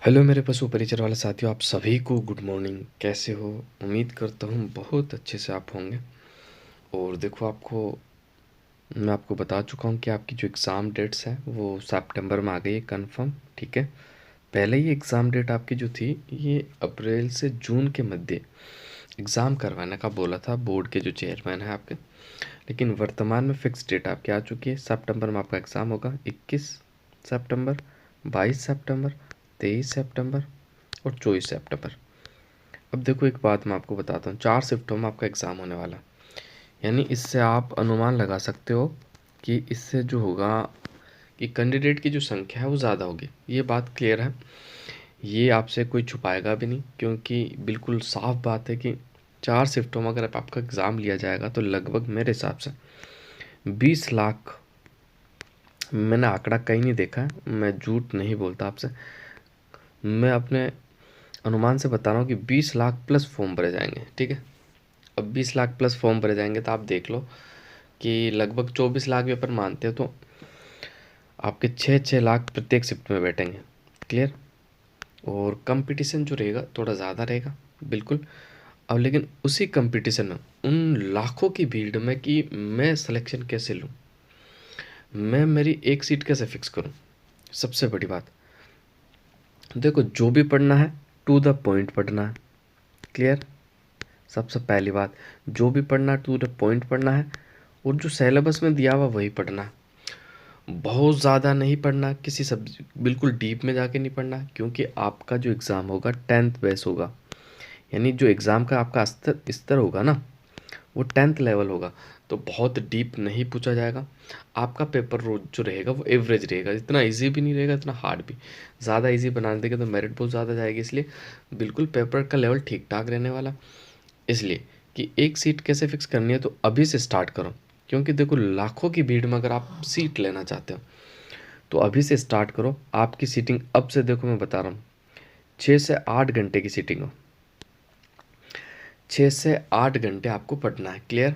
Hello मेरे पशु परिचर वाले साथियों, आप सभी को गुड मॉर्निंग। कैसे हो? उम्मीद करता हूँ बहुत अच्छे से आप होंगे। और देखो, मैं आपको बता चुका हूँ कि आपकी जो एग्ज़ाम डेट्स है वो सितंबर में आ गई है कंफर्म। ठीक है। पहले ही एग्ज़ाम डेट आपकी जो थी ये अप्रैल से जून के मध्य एग्ज़ाम करवाने का बोला था बोर्ड के जो चेयरमैन है आपके। लेकिन वर्तमान में फिक्स डेट आपकी आ चुकी है। सितंबर में आपका एग्ज़ाम होगा 21 सितंबर, 22 सितंबर, 23 सितंबर और 24 सितंबर। अब देखो, एक बात मैं आपको बताता हूँ, 4 शिफ्टों में आपका एग्ज़ाम होने वाला है। यानी इससे आप अनुमान लगा सकते हो कि इससे जो होगा कि कैंडिडेट की जो संख्या है वो ज़्यादा होगी। ये बात क्लियर है, ये आपसे कोई छुपाएगा भी नहीं, क्योंकि बिल्कुल साफ बात है कि 4 शिफ्टों में अगर आपका एग्ज़ाम लिया जाएगा तो लगभग मेरे हिसाब से 20 लाख, मैंने आंकड़ा कहीं नहीं देखा है, मैं झूठ नहीं बोलता आपसे, मैं अपने अनुमान से बता रहा हूँ कि 20 लाख प्लस फॉर्म भरे जाएंगे। ठीक है। अब 20 लाख प्लस फॉर्म भरे जाएंगे तो आप देख लो कि लगभग 24 लाख भी अपन मानते हो तो आपके 6-6 लाख प्रत्येक शिफ्ट में बैठेंगे। क्लियर। और कंपटीशन जो रहेगा थोड़ा ज़्यादा रहेगा, बिल्कुल। अब लेकिन उसी कंपटीशन में उन लाखों की भीड़ में कि मैं सिलेक्शन कैसे लूँ, मैं मेरी एक सीट कैसे फिक्स करूँ, सबसे बड़ी बात देखो, जो भी पढ़ना है टू द पॉइंट पढ़ना है। क्लियर। सबसे पहली बात, जो भी पढ़ना है टू द पॉइंट पढ़ना है, और जो सिलेबस में दिया हुआ वही पढ़ना है। बहुत ज़्यादा नहीं पढ़ना, किसी सब्जेक्ट बिल्कुल डीप में जाके नहीं पढ़ना, क्योंकि आपका जो एग्ज़ाम होगा 10th बेस होगा। यानी जो एग्ज़ाम का आपका स्तर स्तर होगा ना, वो 10th लेवल होगा। तो बहुत डीप नहीं पूछा जाएगा। आपका पेपर रोज जो रहेगा वो एवरेज रहेगा, इतना इजी भी नहीं रहेगा, इतना हार्ड भी। ज़्यादा इजी बना देंगे तो मेरिट बहुत ज़्यादा जाएगी, इसलिए बिल्कुल पेपर का लेवल ठीक ठाक रहने वाला। इसलिए कि एक सीट कैसे फिक्स करनी है तो अभी से स्टार्ट करो, क्योंकि देखो लाखों की भीड़ में अगर आप सीट लेना चाहते हो तो अभी से स्टार्ट करो। आपकी सीटिंग अब से देखो, मैं बता रहा हूँ, 6 से 8 घंटे की सीटिंग हो। 6 से 8 घंटे आपको पढ़ना है। क्लियर।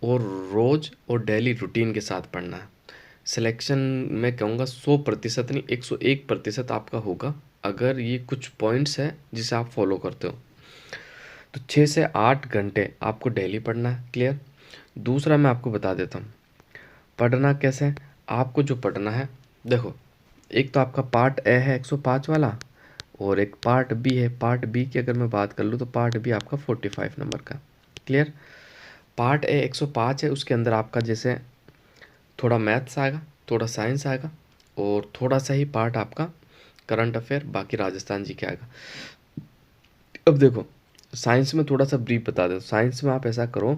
और रोज़ और डेली रूटीन के साथ पढ़ना है। सिलेक्शन मैं कहूँगा 100% नहीं, 101% आपका होगा, अगर ये कुछ पॉइंट्स हैं जिसे आप फॉलो करते हो। तो 6 से 8 घंटे आपको डेली पढ़ना है। क्लियर। दूसरा मैं आपको बता देता हूँ पढ़ना कैसे है। आपको जो पढ़ना है, देखो, एक तो आपका पार्ट ए है 105 वाला, और एक पार्ट बी है। पार्ट बी की अगर मैं बात कर लूँ तो पार्ट बी आपका 45 नंबर का। क्लियर। पार्ट ए 105 है, उसके अंदर आपका जैसे थोड़ा मैथ्स आएगा, थोड़ा साइंस आएगा, और थोड़ा सा ही पार्ट आपका करंट अफेयर, बाकी राजस्थान जी के आएगा। अब देखो, साइंस में थोड़ा सा ब्रीफ बता दो। साइंस में आप ऐसा करो,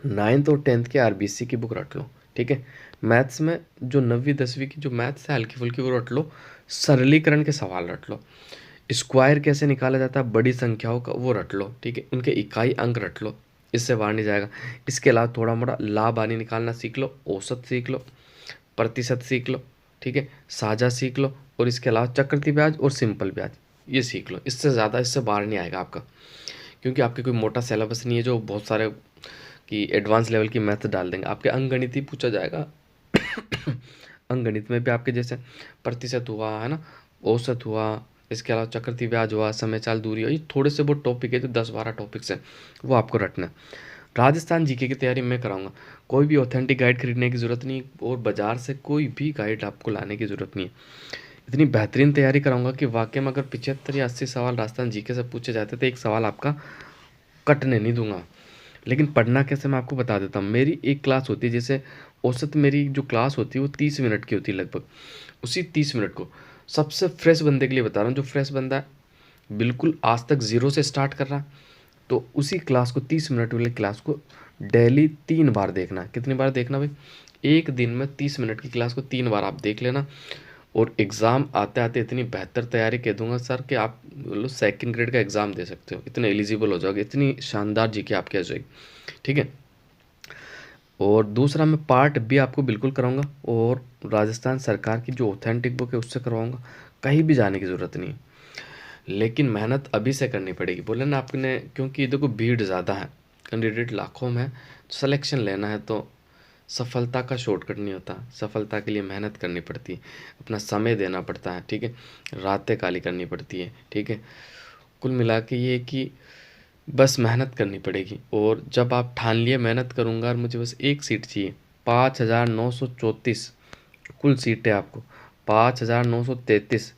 9th और 10th के आरबीसी की बुक रट लो। ठीक है। मैथ्स में जो 9वीं 10वीं की जो मैथ्स है हल्की फुल्की वो रट लो। सरलीकरण के सवाल रट लो। स्क्वायर कैसे निकाला जाता है बड़ी संख्याओं का वो रट लो। ठीक है। उनके इकाई अंक रट लो, इससे बाहर नहीं जाएगा। इसके अलावा थोड़ा मोड़ा लाभ हानि निकालना सीख लो, औसत सीख लो, प्रतिशत सीख लो। ठीक है। साझा सीख लो, और इसके अलावा चक्रवृद्धि ब्याज और सिंपल ब्याज ये सीख लो। इससे ज़्यादा इससे बाहर नहीं आएगा आपका, क्योंकि आपके कोई मोटा सिलेबस नहीं है जो बहुत सारे कि एडवांस लेवल की मैथ डाल देंगे। आपके अंकगणित ही पूछा जाएगा। अंकगणित में भी आपके जैसे प्रतिशत हुआ है ना, औसत हुआ, इसके अलावा चक्रवृद्धि ब्याज हुआ, समय चाल दूरी हुआ, ये थोड़े से बहुत टॉपिक है जो 10-12 टॉपिक्स हैं, वो आपको रटना है। राजस्थान जीके की तैयारी मैं कराऊंगा। कोई भी ऑथेंटिक गाइड खरीदने की ज़रूरत नहीं, और बाजार से कोई भी गाइड आपको लाने की ज़रूरत नहीं है। इतनी बेहतरीन तैयारी कराऊंगा कि वाकई में अगर 75 या 80 सवाल राजस्थान जीके से पूछे जाते तो एक सवाल आपका कटने नहीं दूंगा। लेकिन पढ़ना कैसे मैं आपको बता देता हूँ। मेरी एक क्लास होती है, जैसे औसत मेरी जो क्लास होती है वो 30 मिनट की होती है लगभग। उसी 30 मिनट को सबसे फ्रेश बंदे के लिए बता रहा हूँ, जो फ्रेश बंदा है बिल्कुल आज तक ज़ीरो से स्टार्ट कर रहा है, तो उसी क्लास को 30 मिनट वाली क्लास को डेली 3 बार देखना है। कितनी बार देखना भाई? एक दिन में 30 मिनट की क्लास को 3 बार आप देख लेना। और एग्ज़ाम आते आते इतनी बेहतर तैयारी कह दूंगा सर कि आप लो सेकंड ग्रेड का एग्ज़ाम दे सकते हो, इतने एलिजिबल हो जाओगे, इतनी शानदार जीके आपकी आ जाएगी। ठीक है। और दूसरा मैं पार्ट बी आपको बिल्कुल कराऊंगा, और राजस्थान सरकार की जो ऑथेंटिक बुक है उससे करवाऊंगा। कहीं भी जाने की ज़रूरत नहीं है, लेकिन मेहनत अभी से करनी पड़ेगी। बोले ना आपने, क्योंकि देखो भीड़ ज़्यादा है, कैंडिडेट लाखों में है, सिलेक्शन लेना है तो सफलता का शॉर्टकट नहीं होता। सफलता के लिए मेहनत करनी पड़ती है, अपना समय देना पड़ता है, ठीक है, रातें काली करनी पड़ती है, ठीक है। कुल मिला के ये कि बस मेहनत करनी पड़ेगी, और जब आप ठान लिए मेहनत करूँगा और मुझे बस एक सीट चाहिए, 5,934 कुल सीटें आपको, 5,933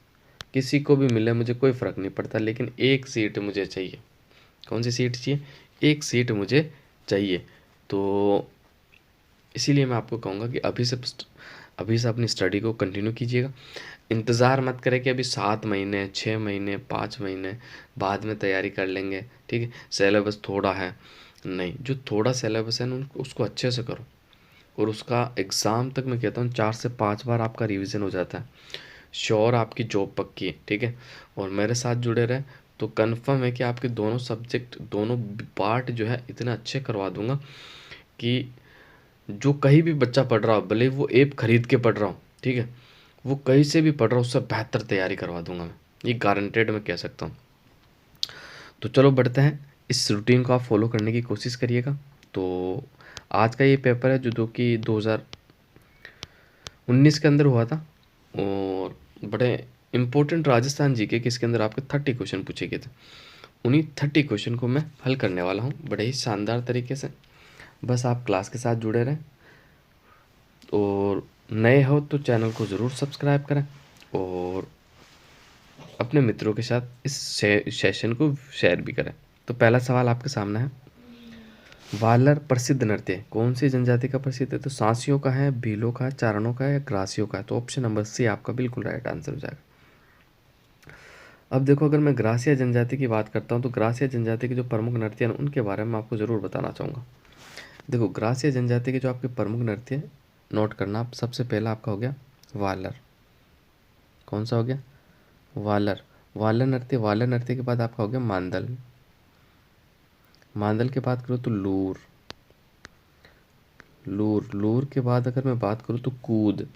किसी को भी मिले मुझे कोई फ़र्क नहीं पड़ता, लेकिन एक सीट मुझे चाहिए। कौन सी सीट चाहिए? एक सीट मुझे चाहिए। तो इसीलिए मैं आपको कहूँगा कि अभी से अपनी स्टडी को कंटिन्यू कीजिएगा। इंतज़ार मत करें कि अभी 7 महीने, 6 महीने, 5 महीने बाद में तैयारी कर लेंगे, ठीक है, सिलेबस थोड़ा है। नहीं, जो थोड़ा सिलेबस है ना उसको अच्छे से करो, और उसका एग्ज़ाम तक मैं कहता हूँ 4 से 5 बार आपका रिवीजन हो जाता है, श्योर आपकी जॉब पक्की है, ठीक है। और मेरे साथ जुड़े रहे तो कंफर्म है कि आपके दोनों सब्जेक्ट, दोनों पार्ट जो है इतने अच्छे करवा दूंगा कि जो कहीं भी बच्चा पढ़ रहा हो, भले वो ऐप खरीद के पढ़ रहा हो, ठीक है, वो कहीं से भी पढ़ रहा हो उससे बेहतर तैयारी करवा दूंगा मैं, ये गारंटेड मैं कह सकता हूँ। तो चलो बढ़ते हैं, इस रूटीन को आप फॉलो करने की कोशिश करिएगा। तो आज का ये पेपर है जो कि 2019 के अंदर हुआ था, और बड़े इम्पोर्टेंट राजस्थान जीके के इसके अंदर आपके 30 क्वेश्चन पूछे गए थे। उन्हीं 30 क्वेश्चन को मैं हल करने वाला हूँ बड़े ही शानदार तरीके से। बस आप क्लास के साथ जुड़े रहें, और नए हो तो चैनल को ज़रूर सब्सक्राइब करें, और अपने मित्रों के साथ इस सेशन को शेयर भी करें। तो पहला सवाल आपके सामने है, वालर प्रसिद्ध नृत्य कौन सी जनजाति का प्रसिद्ध है? तो सांसियों का है, भीलों का है, चारणों का है, या ग्रासियों का है? तो ऑप्शन नंबर सी आपका बिल्कुल राइट आंसर हो जाएगा। अब देखो, अगर मैं ग्रासिया जनजाति की बात करता हूँ तो ग्रासिया जनजाति के जो प्रमुख नृत्य हैं उनके बारे में आपको ज़रूर बताना चाहूँगा। देखो, ग्रासिया जनजाति के जो आपके प्रमुख नृत्य हैं, नोट करना आप। सबसे पहला आपका हो गया वालर। कौन सा हो गया? वालर। वालर नृत्य के बाद आपका हो गया मांदल। मांदल के बाद करो तो लूर। लूर के बाद अगर मैं बात करूँ तो कूद।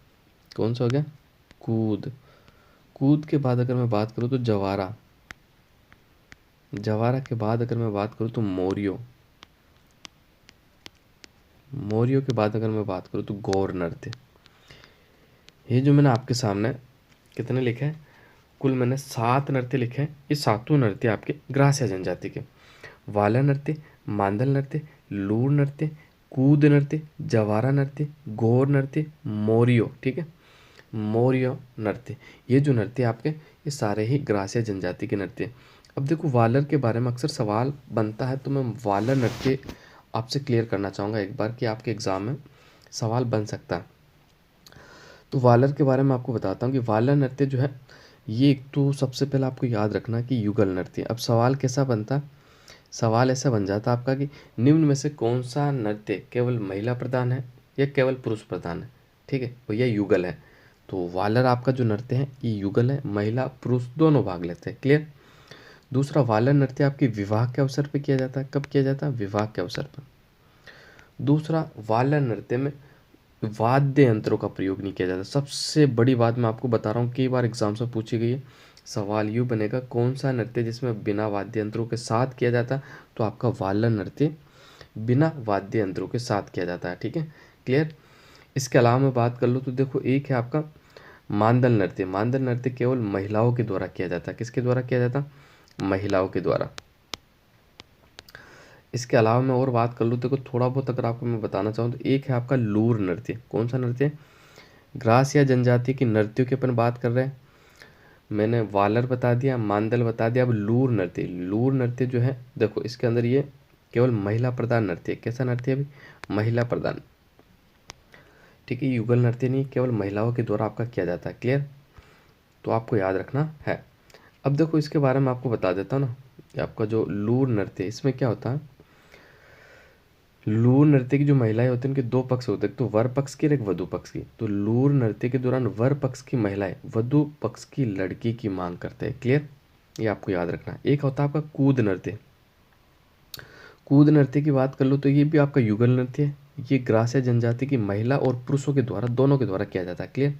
कौन सा हो गया? कूद। कूद के बाद अगर मैं बात करूँ तो जवारा। जवारा के बाद अगर मैं बात करूँ तो मोरियो। मोरियो के बाद अगर मैं बात करूँ तो गौर नृत्य। ये जो मैंने आपके सामने कितने लिखे हैं, कुल मैंने 7 नृत्य लिखे हैं। ये सातों नृत्य आपके ग्रासिया जनजाति के, वाला नृत्य, मांदल नृत्य, लूर नृत्य, कूद नृत्य, जवारा नृत्य, गौर नृत्य, मोरियो, ठीक है, मोरियो नृत्य। ये जो नृत्य आपके, ये सारे ही ग्रासिया जनजाति के नृत्य। अब देखो, वालर के बारे में अक्सर सवाल बनता है, तो मैं वालर नृत्य आपसे क्लियर करना चाहूँगा एक बार कि आपके एग्ज़ाम में सवाल बन सकता है। तो वालर के बारे में आपको बताता हूँ कि वालर नृत्य जो है, ये एक तो सबसे पहले आपको याद रखना कि युगल नृत्य। अब सवाल कैसा बनता है? सवाल ऐसा बन जाता आपका कि निम्न में से कौन सा नृत्य केवल महिला प्रधान है या केवल पुरुष प्रधान है, ठीक है, वो यह युगल है। तो वालर आपका जो नृत्य है ये युगल है, महिला पुरुष दोनों भाग लेते हैं। क्लियर? दूसरा, वालर नृत्य आपके विवाह के अवसर पर किया जाता है। कब किया जाता है? विवाह के अवसर पर। दूसरा, वालर नृत्य में वाद्य यंत्रों का प्रयोग नहीं किया जाता। सबसे बड़ी बात मैं आपको बता रहा हूँ, कई बार एग्जाम से पूछी गई है। सवाल यूँ बनेगा, कौन सा नृत्य जिसमें बिना वाद्य यंत्रों के साथ किया जाता है? तो आपका वालर नृत्य बिना वाद्य यंत्रों के साथ किया जाता है, ठीक है, क्लियर। इसके अलावा मैं बात कर लूँ तो देखो, एक है आपका मांदल नृत्य। मांदल नृत्य केवल महिलाओं के द्वारा किया जाता है। किसके द्वारा किया जाता? महिलाओं के द्वारा। इसके अलावा मैं और बात कर लूँ, देखो थोड़ा बहुत अगर आपको मैं बताना चाहूँ तो एक है आपका लूर नृत्य। कौन सा नृत्य? ग्रासिया जनजाति की नृत्यों की अपन बात कर रहे हैं। मैंने वालर बता दिया, मांदल बता दिया, अब लूर नृत्य। लूर नृत्य जो है, देखो इसके अंदर ये केवल महिला प्रधान नृत्य। कैसा नृत्य? अभी महिला प्रधान, ठीक है, युगल नृत्य नहीं, केवल महिलाओं के द्वारा आपका किया जाता है। क्लियर? तो आपको याद रखना है। अब देखो, इसके बारे में आपको बता देता हूँ ना, कि आपका जो लूर नृत्य, इसमें क्या होता है, लूर नृत्य की जो महिलाएं होती हैं उनके दो पक्ष होते हैं, एक तो वर पक्ष की और एक वधु पक्ष की। तो लूर नृत्य के दौरान वर पक्ष की महिलाएं वधु पक्ष की लड़की की मांग करते हैं। क्लियर? ये आपको याद रखना है। एक होता है आपका कूद नृत्य। कूद नृत्य की बात कर लो तो ये भी आपका युगल नृत्य है। ये ग्रासिया जनजाति की महिला और पुरुषों के द्वारा, दोनों के द्वारा किया जाता है। क्लियर?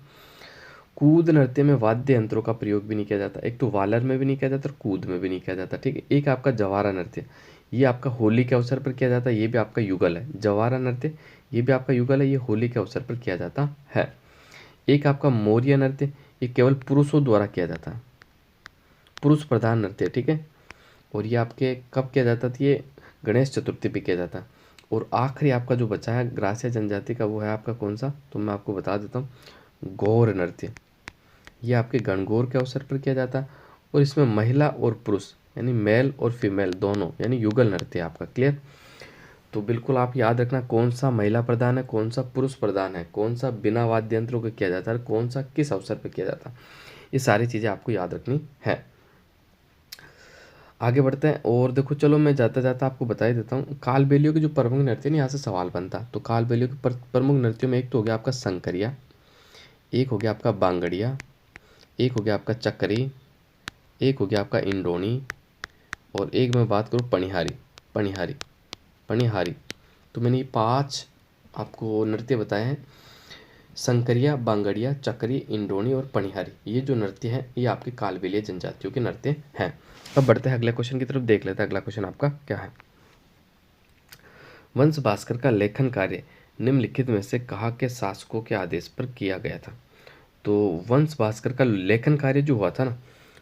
कूद नृत्य में वाद्य यंत्रों का प्रयोग भी नहीं किया जाता। एक तो वालर में भी नहीं किया जाता और कूद में भी नहीं किया जाता, ठीक है। एक आपका जवारा नृत्य, ये आपका होली के अवसर पर किया जाता है, ये भी आपका युगल है। जवारा नृत्य ये भी आपका युगल है, ये होली के अवसर पर किया जाता है। एक आपका मौर्य नृत्य, ये केवल पुरुषों द्वारा किया जाता है, पुरुष प्रधान नृत्य, ठीक है। और ये आपके कब किया जाता था, ये गणेश चतुर्थी पे किया जाता है। और आखिरी आपका जो बचा है ग्रास्य जनजाति का, वो है आपका कौन सा, तो मैं आपको बता देता हूँ, गौर नृत्य। ये आपके गणगौर के अवसर पर किया जाता है और इसमें महिला और पुरुष यानी मेल और फीमेल दोनों यानी युगल नृत्य है आपका। क्लियर। तो बिल्कुल आप याद रखना कौन सा महिला प्रधान है, कौन सा पुरुष प्रधान है, कौन सा बिना वाद्य यंत्रों के किया जाता है, कौन सा किस अवसर पर किया जाता है, ये सारी चीज़ें आपको याद रखनी है। आगे बढ़ते हैं और देखो, चलो मैं जाता जाता आपको बता ही देता हूँ। कालबेलियों के जो प्रमुख नृत्य है, यहाँ से सवाल बनता है। तो कालबेलियों के प्रमुख नृत्यों में एक तो हो गया आपका शंकरिया, एक हो गया आपका बांगड़िया, एक हो गया आपका चक्री, एक हो गया आपका इंडोनी, और एक मैं बात करूँ पनिहारी। पनिहारी पनिहारी तो मैंने ये 5 आपको नृत्य बताए हैं, शंकरिया, बांगड़िया, चक्री, इंडोनी और पनिहारी। ये जो नृत्य हैं ये आपके कालबेलिया जनजातियों के नृत्य हैं। अब बढ़ते हैं अगले क्वेश्चन की तरफ, देख लेते हैं अगला क्वेश्चन आपका क्या है। वंश भास्कर का लेखन कार्य निम्नलिखित में से कहा के शासकों के आदेश पर किया गया था। तो वंश भास्कर का लेखन कार्य जो हुआ था ना,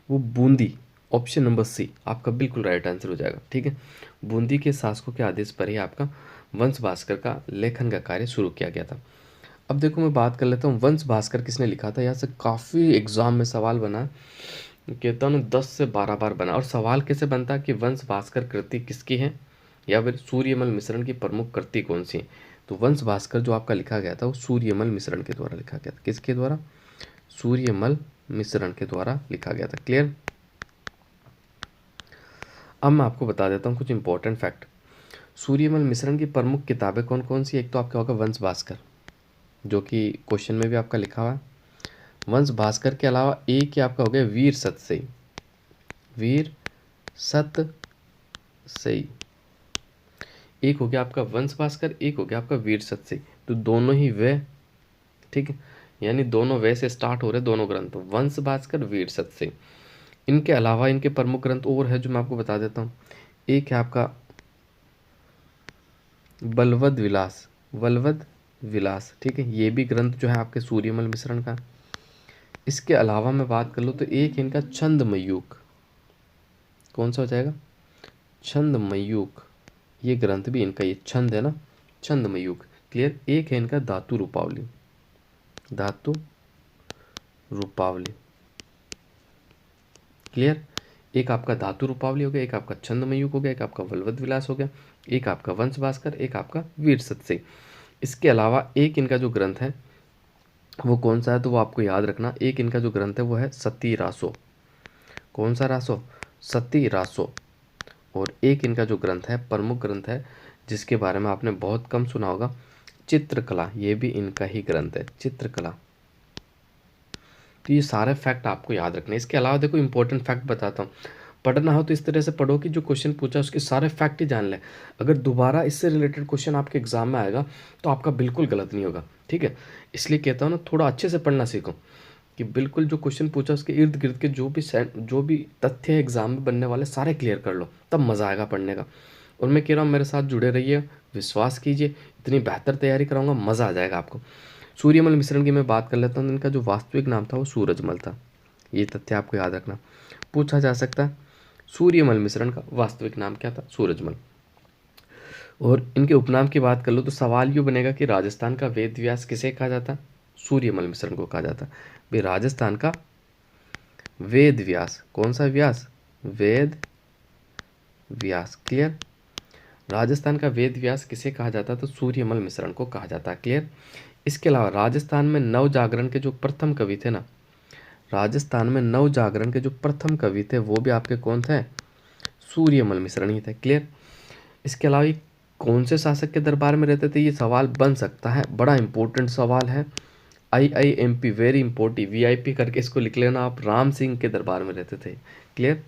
वो बूंदी, ऑप्शन नंबर सी आपका बिल्कुल राइट आंसर हो जाएगा, ठीक है। बूंदी के शासकों के आदेश पर ही आपका वंश भास्कर का लेखन का कार्य शुरू किया गया था। अब देखो मैं बात कर लेता हूँ वंश भास्कर किसने लिखा था। यहाँ से काफ़ी एग्जाम में सवाल बना, कहता हूँ 10 से 12 बार बना। और सवाल कैसे बनता है कि वंश भास्कर कृति किसकी है, या फिर सूर्यमल मिश्रण की प्रमुख कृति कौन सी है। तो वंश भास्कर जो आपका लिखा गया था वो सूर्यमल मिश्रण के द्वारा लिखा गया था। किसके द्वारा, सूर्यमल मिश्रण के द्वारा लिखा गया था। क्लियर। अब मैं आपको बता देता हूँ कुछ इंपॉर्टेंट फैक्ट। सूर्यमल मिश्रण की प्रमुख किताबें कौन कौन सी। एक तो आपका होगा वंश भास्कर, जो कि क्वेश्चन में भी आपका लिखा हुआ है। वंश भास्कर के अलावा एक ही आपका हो गया वीर सतसई, वीर सतसई। एक हो गया आपका वंश भास्कर, एक हो गया आपका वीर सतसई। तो दोनों ही वे, ठीक है, यानी दोनों वे से स्टार्ट हो रहे दोनों ग्रंथ, वंश भास्कर, वीर सतसई। इनके अलावा इनके प्रमुख ग्रंथ और है जो मैं आपको बता देता हूँ। एक है आपका बलवद विलास, बलवद विलास, ठीक है, ये भी ग्रंथ जो है आपके सूर्यमल मिश्रण का। इसके अलावा मैं बात कर लूँ तो एक है इनका छंदमयूख, कौन सा हो जाएगा, छंदमयूख। ये ग्रंथ भी इनका, ये छंद है ना, छंदमयूख। क्लियर। एक है इनका धातु रूपावली, धातु रूपावली। क्लियर। एक आपका धातु रूपावली हो गया, एक आपका छंदमयूख हो गया, एक आपका बलवद विलास हो गया, एक आपका वंश भास्कर, एक आपका वीर सतसई। इसके अलावा एक इनका जो ग्रंथ है वो कौन सा है, तो वो आपको याद रखना। एक इनका जो ग्रंथ है वो है सती रासो। कौन सा रासो, सती रासो। और एक इनका जो ग्रंथ है, प्रमुख ग्रंथ है, जिसके बारे में आपने बहुत कम सुना होगा, चित्रकला। ये भी इनका ही ग्रंथ है, चित्रकला। तो ये सारे फैक्ट आपको याद रखने। इसके अलावा देखो इंपॉर्टेंट फैक्ट बताता हूँ। पढ़ना हो तो इस तरह से पढ़ो कि जो क्वेश्चन पूछा उसके सारे फैक्ट ही जान लें। अगर दोबारा इससे रिलेटेड क्वेश्चन आपके एग्जाम में आएगा तो आपका बिल्कुल गलत नहीं होगा, ठीक है। इसलिए कहता हूँ ना, थोड़ा अच्छे से पढ़ना सीखो कि बिल्कुल जो क्वेश्चन पूछा उसके इर्द गिर्द के जो भी तथ्य है एग्जाम में बनने वाले सारे क्लियर कर लो, तब मज़ा आएगा पढ़ने का। और मैं कह रहा हूँ मेरे साथ जुड़े रहिए, विश्वास कीजिए, इतनी बेहतर तैयारी कराऊंगा, मज़ा आ जाएगा आपको। सूर्यमल मिश्रण की मैं बात कर लेता हूँ। इनका जो वास्तविक नाम था वो सूरजमल था। ये तथ्य आपको याद रखना, पूछा जा सकता है। सूर्यमल मिश्रण का वास्तविक नाम क्या था, सूरजमल। और इनके उपनाम की बात कर लो तो सवाल यूँ बनेगा कि राजस्थान का वेद व्यास किसे कहा जाता, सूर्यमल मिश्रण को कहा जाता। भाई राजस्थान का वेद व्यास, कौन सा व्यास, वेद व्यास। क्लियर। राजस्थान का वेद व्यास किसे कहा जाता, तो सूर्यमल मिश्रण को कहा जाता है। क्लियर। इसके अलावा राजस्थान में नव जागरण के जो प्रथम कवि थे ना, राजस्थान में नव जागरण के जो प्रथम कवि थे वो भी आपके कौन थे, सूर्यमल मिश्रण ही थे। क्लियर। इसके अलावा ये कौन से शासक के दरबार में रहते थे, ये सवाल बन सकता है, बड़ा इंपॉर्टेंट सवाल है। IIMP वेरी इंपॉर्टेंट, VIP करके इसको लिख लेना आप, राम सिंह के दरबार में रहते थे। क्लियर।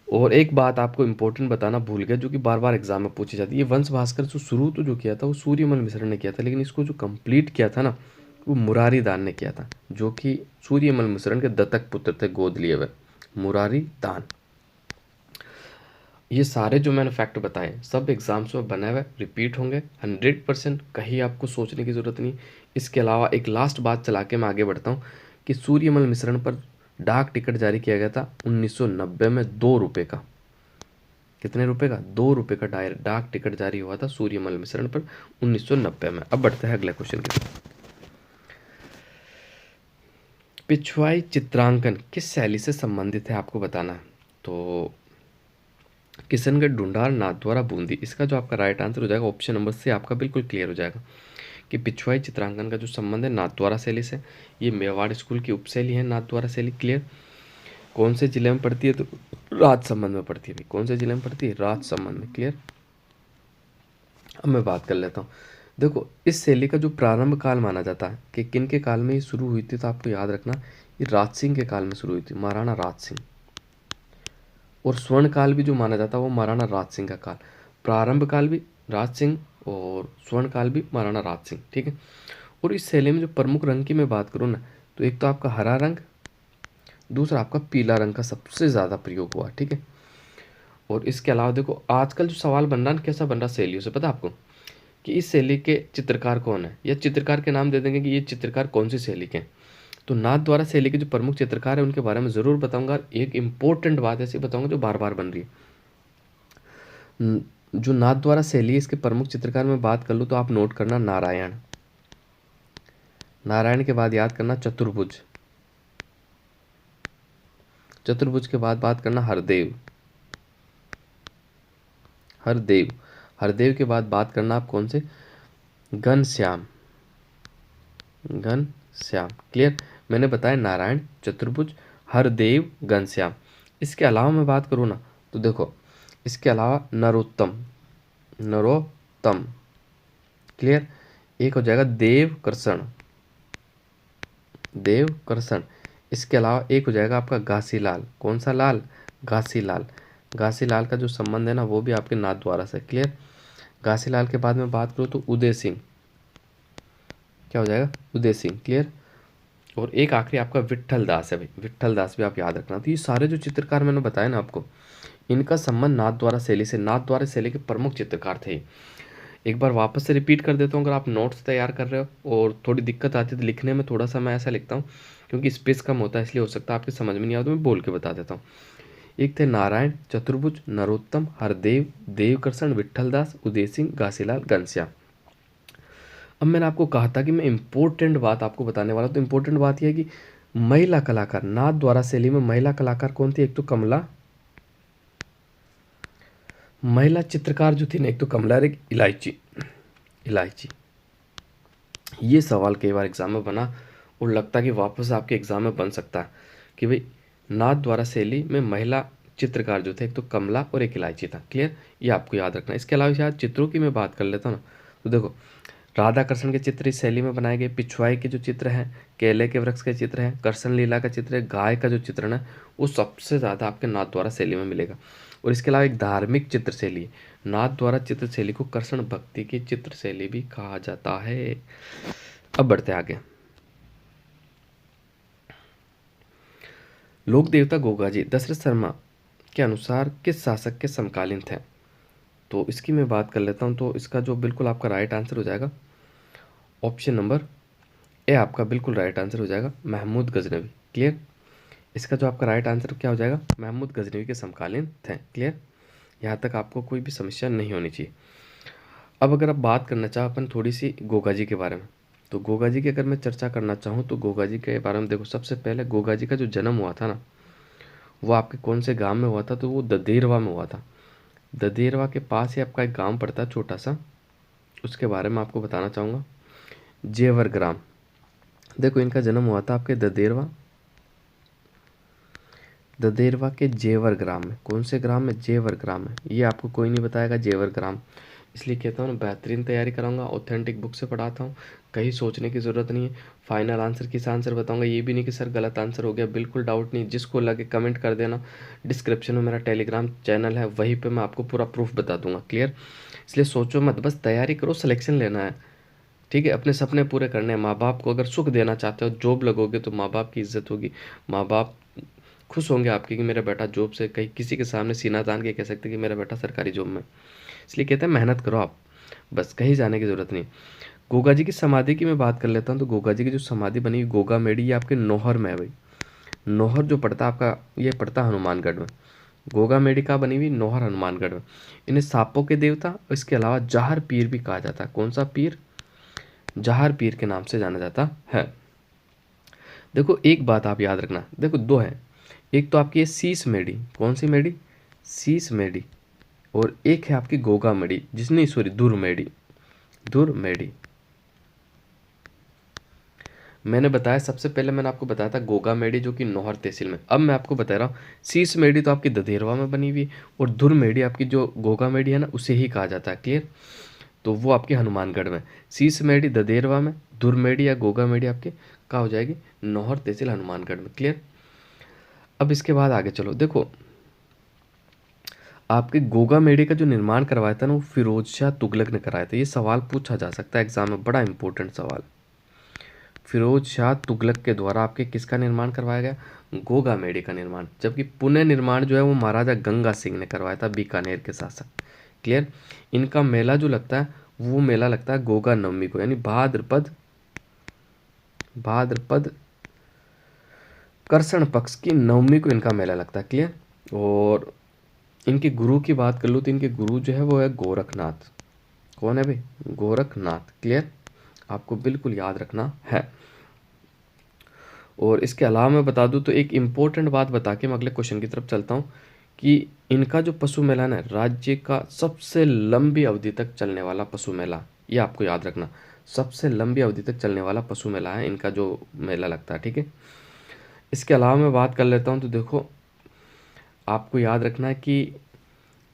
और एक बात आपको इंपॉर्टेंट बताना भूल गया, जो कि बार बार एग्जाम में पूछी जाती है। ये वंश भास्कर जो शुरू तो जो किया था वो सूर्यमल मिश्र ने किया था, लेकिन इसको जो कंप्लीट किया था ना वो मुरारी दान ने किया था, जो कि सूर्यमल मिश्रण के दत्तक पुत्र थे, गोद लिए हुए, मुरारी दान। ये सारे जो मैंने फैक्ट बताए सब एग्जाम्स में बनाए हुए रिपीट होंगे 100%, कहीं आपको सोचने की ज़रूरत नहीं। इसके अलावा एक लास्ट बात चला के मैं आगे बढ़ता हूँ कि सूर्यमल मिश्रण पर डाक टिकट जारी किया गया था 1990 में 2 रुपये का। कितने रुपए का? 2 रुपये का डाक टिकट जारी हुआ था सूर्यमल मिश्रण पर 1990 में। अब बढ़ते हैं अगले क्वेश्चन की तरफ। पिछवाई चित्रांकन किस शैली से संबंधित है आपको बताना है। तो किशनगढ़, ढूंढार, नाथद्वारा, बूंदी। इसका जो आपका राइट आंसर हो जाएगा ऑप्शन नंबर से आपका बिल्कुल क्लियर हो जाएगा कि पिछवाई चित्रांकन का जो संबंध है नाथद्वारा शैली से। ये मेवाड़ स्कूल की उपशैली है नाथद्वारा शैली। क्लियर। कौन से जिले में पड़ती है? तो राजसमंद में पड़ती है। भाई कौन से जिले में पड़ती है? राजसमंद में। क्लियर। अब मैं बात कर लेता हूँ। देखो इस शैली का जो प्रारंभ काल माना जाता है कि किन के काल में ये शुरू हुई थी, तो आपको याद रखना ये राज सिंह के काल में शुरू हुई थी, महाराणा राज सिंह। और स्वर्ण काल भी जो माना जाता है वो महाराणा राज सिंह का काल। प्रारंभ काल भी राज सिंह और स्वर्ण काल भी महाराणा राज सिंह। ठीक है। और इस शैली में जो प्रमुख रंग की मैं बात करूँ ना, तो एक तो आपका हरा रंग, दूसरा आपका पीला रंग का सबसे ज़्यादा प्रयोग हुआ। ठीक है। और इसके अलावा देखो आजकल जो सवाल बन रहा है कैसा बन रहा है शैलियों से, पता है आपको कि इस शैली के चित्रकार कौन है, या चित्रकार के नाम दे देंगे कि ये चित्रकार कौन सी शैली के हैं। तो नाथद्वारा शैली के जो प्रमुख चित्रकार है उनके बारे में ज़रूर बताऊंगा। एक इंपॉर्टेंट बात ऐसी बताऊंगा जो बार बार बन रही है। जो नाथद्वारा शैली है इसके प्रमुख चित्रकार में बात कर लूँ तो आप नोट करना नारायण। नारायण के बाद याद करना चतुर्भुज। चतुर्भुज के बाद बात करना हरदेव। हरदेव। हरदेव के बाद बात करना आप कौन से? घनश्याम। घनश्याम। क्लियर। मैंने बताया नारायण, चतुर्भुज, हरदेव, घनश्याम। इसके अलावा मैं बात करूँ ना तो देखो इसके अलावा नरोत्तम। नरोत्तम। क्लियर। एक हो जाएगा देवकर्षण। देवकर्षण। इसके अलावा एक हो जाएगा आपका घासीलाल। कौन सा लाल? घासीलाल। घासीलाल का जो संबंध है ना वो भी आपके नाथद्वारा से। क्लियर। घासीलाल के बाद में बात करूँ तो उदय सिंह। क्या हो जाएगा? उदय सिंह। क्लियर। और एक आखिरी आपका विट्ठल दास है। भाई विट्ठल दास भी आप याद रखना। तो ये सारे जो चित्रकार मैंने बताया ना आपको, इनका संबंध नाथद्वारा शैली से। नाथद्वारा शैली के प्रमुख चित्रकार थे। एक बार वापस से रिपीट कर देता हूँ। अगर आप नोट्स तैयार कर रहे हो और थोड़ी दिक्कत आती है तो लिखने में थोड़ा सा मैं ऐसा लिखता हूँ क्योंकि स्पेस कम होता है, इसलिए हो सकता है आपके समझ में नहीं आया तो मैं बोल के बता देता हूँ। एक थे नारायण, चतुर्भुज, नरोत्तम, हरदेव, देवकर्षण, विट्ठलदास, उदय सिंह, घासीलाल, घनश्याम। अब मैंने आपको कहा था कि मैं इंपॉर्टेंट बात आपको बताने वाला हूँ। तो इंपॉर्टेंट बात यह है कि महिला कलाकार नाथद्वारा शैली में महिला कलाकार कौन थी? एक तो कमला। महिला चित्रकार जो थी ना, एक तो कमला और एक इलायची। इलायची। ये सवाल कई बार एग्जाम में बना और लगता है कि वापस आपके एग्जाम में बन सकता है कि भाई नाथद्वारा शैली में महिला चित्रकार जो थे एक तो कमला और एक इलायची था। क्लियर। ये आपको याद रखना। इसके अलावा शायद चित्रों की मैं बात कर लेता हूँ ना, तो देखो राधा कृष्ण के चित्र इस शैली में बनाए गए। पिछवाई के जो चित्र हैं, केले के वृक्ष के चित्र हैं, कृष्ण लीला का चित्र है, गाय का जो चित्रण है वो सबसे ज़्यादा आपके नाथद्वारा शैली में मिलेगा। और इसके अलावा एक धार्मिक चित्र शैली है। नाथद्वारा चित्र शैली को कृष्ण भक्ति की चित्र शैली भी कहा जाता है। अब बढ़ते आगे। लोक देवता गोगाजी दशरथ शर्मा के अनुसार किस शासक के समकालीन थे? तो इसकी मैं बात कर लेता हूँ। तो इसका जो बिल्कुल आपका राइट आंसर हो जाएगा ऑप्शन नंबर ए आपका बिल्कुल राइट आंसर हो जाएगा महमूद गजनवी। क्लियर। इसका जो आपका राइट आंसर क्या हो जाएगा? महमूद गजनवी के समकालीन थे। क्लियर। यहाँ तक आपको कोई भी समस्या नहीं होनी चाहिए। अब अगर आप बात करना चाहो अपन थोड़ी सी गोगा जी के बारे में, तो गोगा जी की अगर मैं चर्चा करना चाहूँ तो गोगा जी के बारे में देखो सबसे पहले गोगा जी का जो जन्म हुआ था ना वो आपके कौन से गांव में हुआ था? तो वो ददेरवा में हुआ था। ददेरवा के पास ही आपका एक गांव पड़ता है छोटा सा, उसके बारे में आपको बताना चाहूँगा। जेवर ग्राम। देखो इनका जन्म हुआ था आपके ददेरवा। ददेरवा के जेवर ग्राम में। कौन से ग्राम में? जेवर ग्राम में। ये आपको कोई नहीं बताएगा जेवर ग्राम। इसलिए कहता हूँ ना बेहतरीन तैयारी कराऊंगा, ऑथेंटिक बुक से पढ़ाता हूँ, कहीं सोचने की ज़रूरत नहीं है। फाइनल आंसर किस आंसर बताऊंगा, ये भी नहीं कि सर गलत आंसर हो गया, बिल्कुल डाउट नहीं। जिसको लगे कमेंट कर देना। डिस्क्रिप्शन में मेरा टेलीग्राम चैनल है, वहीं पर मैं आपको पूरा प्रूफ बता दूंगा। क्लियर। इसलिए सोचो मत, बस तैयारी करो, सिलेक्शन लेना है। ठीक है। अपने सपने पूरे करने हैं। माँ बाप को अगर सुख देना चाहते हो, जॉब लगोगे तो माँ बाप की इज्जत होगी। माँ बाप खुश होंगे आपके कि मेरा बेटा जॉब से, कहीं किसी के सामने सीना तान के कह सकते कि मेरा बेटा सरकारी जॉब में। इसलिए कहते हैं मेहनत करो आप, बस कहीं जाने की ज़रूरत नहीं। गोगा जी की समाधि की मैं बात कर लेता हूँ। तो गोगा जी की जो समाधि बनी गोगा मेडी, ये आपके नौहर में है भाई। नौहर जो पड़ता है आपका, ये पड़ता है हनुमानगढ़ में। गोगा मेडी का बनी हुई नौहर हनुमानगढ़ में। इन्हें सांपों के देवता, इसके अलावा जहर पीर भी कहा जाता है। कौन सा पीर? जहर पीर के नाम से जाना जाता है। देखो एक बात आप याद रखना, देखो दो है, एक तो आपकी है शीश मेडी। कौन सी मेडी? शीश मेडी। और एक है आपकी गोगा मेडी, जिसने सॉरी धुर मेडी। धुर मेडी मैंने बताया, सबसे पहले मैंने आपको बताया था गोगा मेडी जो कि नौहर तहसील में। अब मैं आपको बता रहा हूँ शीश मेडी तो आपकी ददेरवा में बनी हुई, और धुर मेडी आपकी जो गोगा मेडी है ना, उसे ही कहा जाता है। क्लियर? तो वो आपके हनुमानगढ़ में। शीश मेडी ददेरवा में, धुर मेडी या गोगा मेडी आपके कहाँ हो जाएगी? नौहर तहसील हनुमानगढ़ में। क्लियर? अब इसके बाद आगे चलो। देखो आपके गोगा मेडी का जो निर्माण करवाया था ना, वो फिरोज शाह तुगलक ने कराया था। ये सवाल पूछा जा सकता है एग्जाम में, बड़ा इंपॉर्टेंट सवाल। फिरोज शाह तुगलक के द्वारा आपके किसका निर्माण करवाया गया? गोगा मेडी का निर्माण। जबकि पुनः निर्माण जो है वो महाराजा गंगा सिंह ने करवाया था, बीकानेर के शासक। क्लियर? इनका मेला जो लगता है वो मेला लगता है गोगा नवमी को, यानी भाद्रपद कृष्ण पक्ष की नवमी को इनका मेला लगता है। क्लियर? और इनके गुरु की बात कर लो तो इनके गुरु जो है वो है गोरखनाथ। कौन है भाई? गोरखनाथ। क्लियर? आपको बिल्कुल याद रखना है। और इसके अलावा मैं बता दूं तो एक इम्पोर्टेंट बात बता के मैं अगले क्वेश्चन की तरफ चलता हूं कि इनका जो पशु मेला है राज्य का सबसे लंबी अवधि तक चलने वाला पशु मेला, ये आपको याद रखना, सबसे लंबी अवधि तक चलने वाला पशु मेला है इनका जो मेला लगता है। ठीक है? इसके अलावा मैं बात कर लेता हूँ तो देखो आपको याद रखना है कि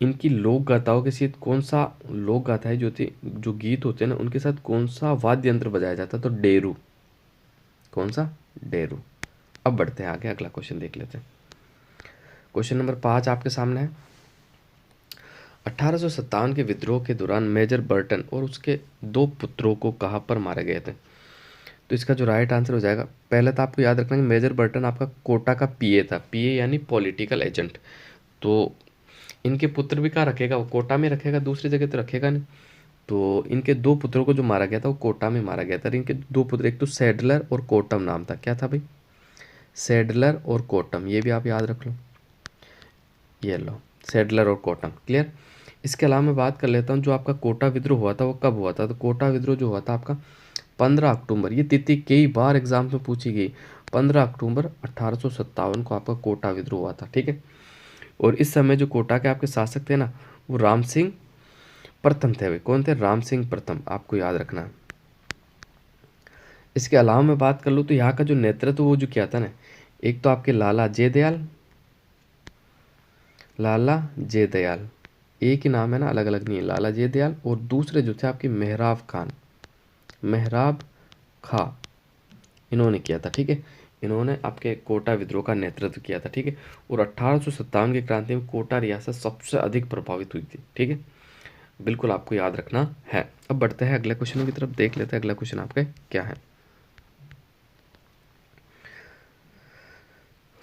इनकी लोक गाथाओं के साथ कौन सा लोक गाथाएं जो थी, जो गीत होते हैं ना, उनके साथ कौन सा वाद्य यंत्र बजाया जाता है? तो डेरू। कौन सा? डेरू। अब बढ़ते हैं आगे, अगला क्वेश्चन देख लेते हैं। क्वेश्चन नंबर 5 आपके सामने है। 1857 के विद्रोह के दौरान मेजर बर्टन और उसके 2 पुत्रों को कहां पर मारे गए थे? तो इसका जो राइट आंसर हो जाएगा, पहले तो आपको याद रखना कि मेजर बर्टन आपका कोटा का पीए था। पीए यानी पॉलिटिकल एजेंट। तो इनके पुत्र भी कहाँ रखेगा? वो कोटा में रखेगा, दूसरी जगह तो रखेगा नहीं। तो इनके 2 पुत्रों को जो मारा गया था वो कोटा में मारा गया था। इनके 2 पुत्र, एक तो सैडलर और कोटम नाम था। क्या था भाई? सैडलर और कोटम। ये भी आप याद रख लो, ये लो, सैडलर और कोटम। क्लियर? इसके अलावा मैं बात कर लेता हूँ जो आपका कोटा विद्रोह हुआ था वो कब हुआ था? तो कोटा विद्रोह जो हुआ था आपका 15 अक्टूबर। ये तिथि कई बार एग्जाम में पूछी गई। 15 अक्टूबर 1857 को आपका कोटा विद्रोह हुआ था। ठीक है? और इस समय जो कोटा के आपके शासक थे ना, वो राम सिंह प्रथम थे भाई। कौन थे? राम सिंह प्रथम। आपको याद रखना है। इसके अलावा मैं बात कर लूँ तो यहाँ का जो नेतृत्व वो जो किया था ना, एक तो आपके लाला जयदयाल, लाला जयदयाल, एक ही नाम है ना, अलग अलग नहीं है, लाला जयदयाल। और दूसरे जो थे आपके मेहराब खान, मेहराब खां, इन्होंने किया था। ठीक है? इन्होंने आपके कोटा विद्रोह का नेतृत्व किया था। ठीक है? और 1857 की क्रांति में कोटा रियासत सबसे अधिक प्रभावित हुई थी। ठीक है? बिल्कुल आपको याद रखना है। अब बढ़ते हैं अगले क्वेश्चन की तरफ, देख लेते हैं अगला क्वेश्चन आपका क्या है।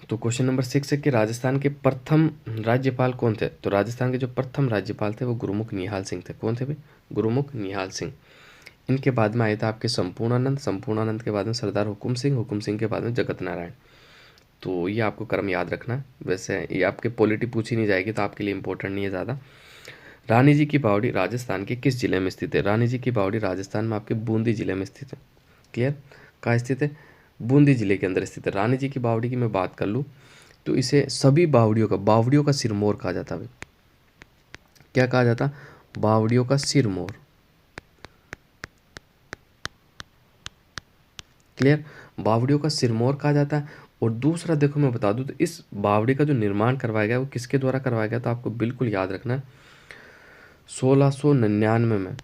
तो क्वेश्चन नंबर 6 है कि राजस्थान के प्रथम राज्यपाल कौन थे? तो राजस्थान के जो प्रथम राज्यपाल थे वो गुरुमुख निहाल सिंह थे। कौन थे भाई? गुरुमुख निहाल सिंह। इनके बाद में आए थे आपके संपूर्णानंद, संपूर्णानंद के बाद में सरदार हुकुम सिंह, हुकुम सिंह के बाद में जगत नारायण। तो ये आपको क्रम याद रखना है। वैसे ये आपके पॉलिटी पूछी नहीं जाएगी तो आपके लिए इंपॉर्टेंट नहीं है ज़्यादा। रानी जी की बावड़ी राजस्थान के किस जिले में स्थित है? रानी जी की बावड़ी राजस्थान में आपके बूंदी जिले में स्थित है। क्लियर? कहाँ स्थित है? बूंदी जिले के अंदर स्थित है। रानी जी की बावड़ी की मैं बात कर लूँ तो इसे सभी बावड़ियों का सिरमौर कहा जाता है। क्या कहा जाता? बावड़ियों का सिरमौर। क्लियर? बावड़ियों का सिरमौर कहा जाता है। और दूसरा देखो मैं बता दूं तो इस बावड़ी का जो निर्माण करवाया गया वो किसके द्वारा करवाया गया? तो आपको बिल्कुल याद रखना है 1699 में,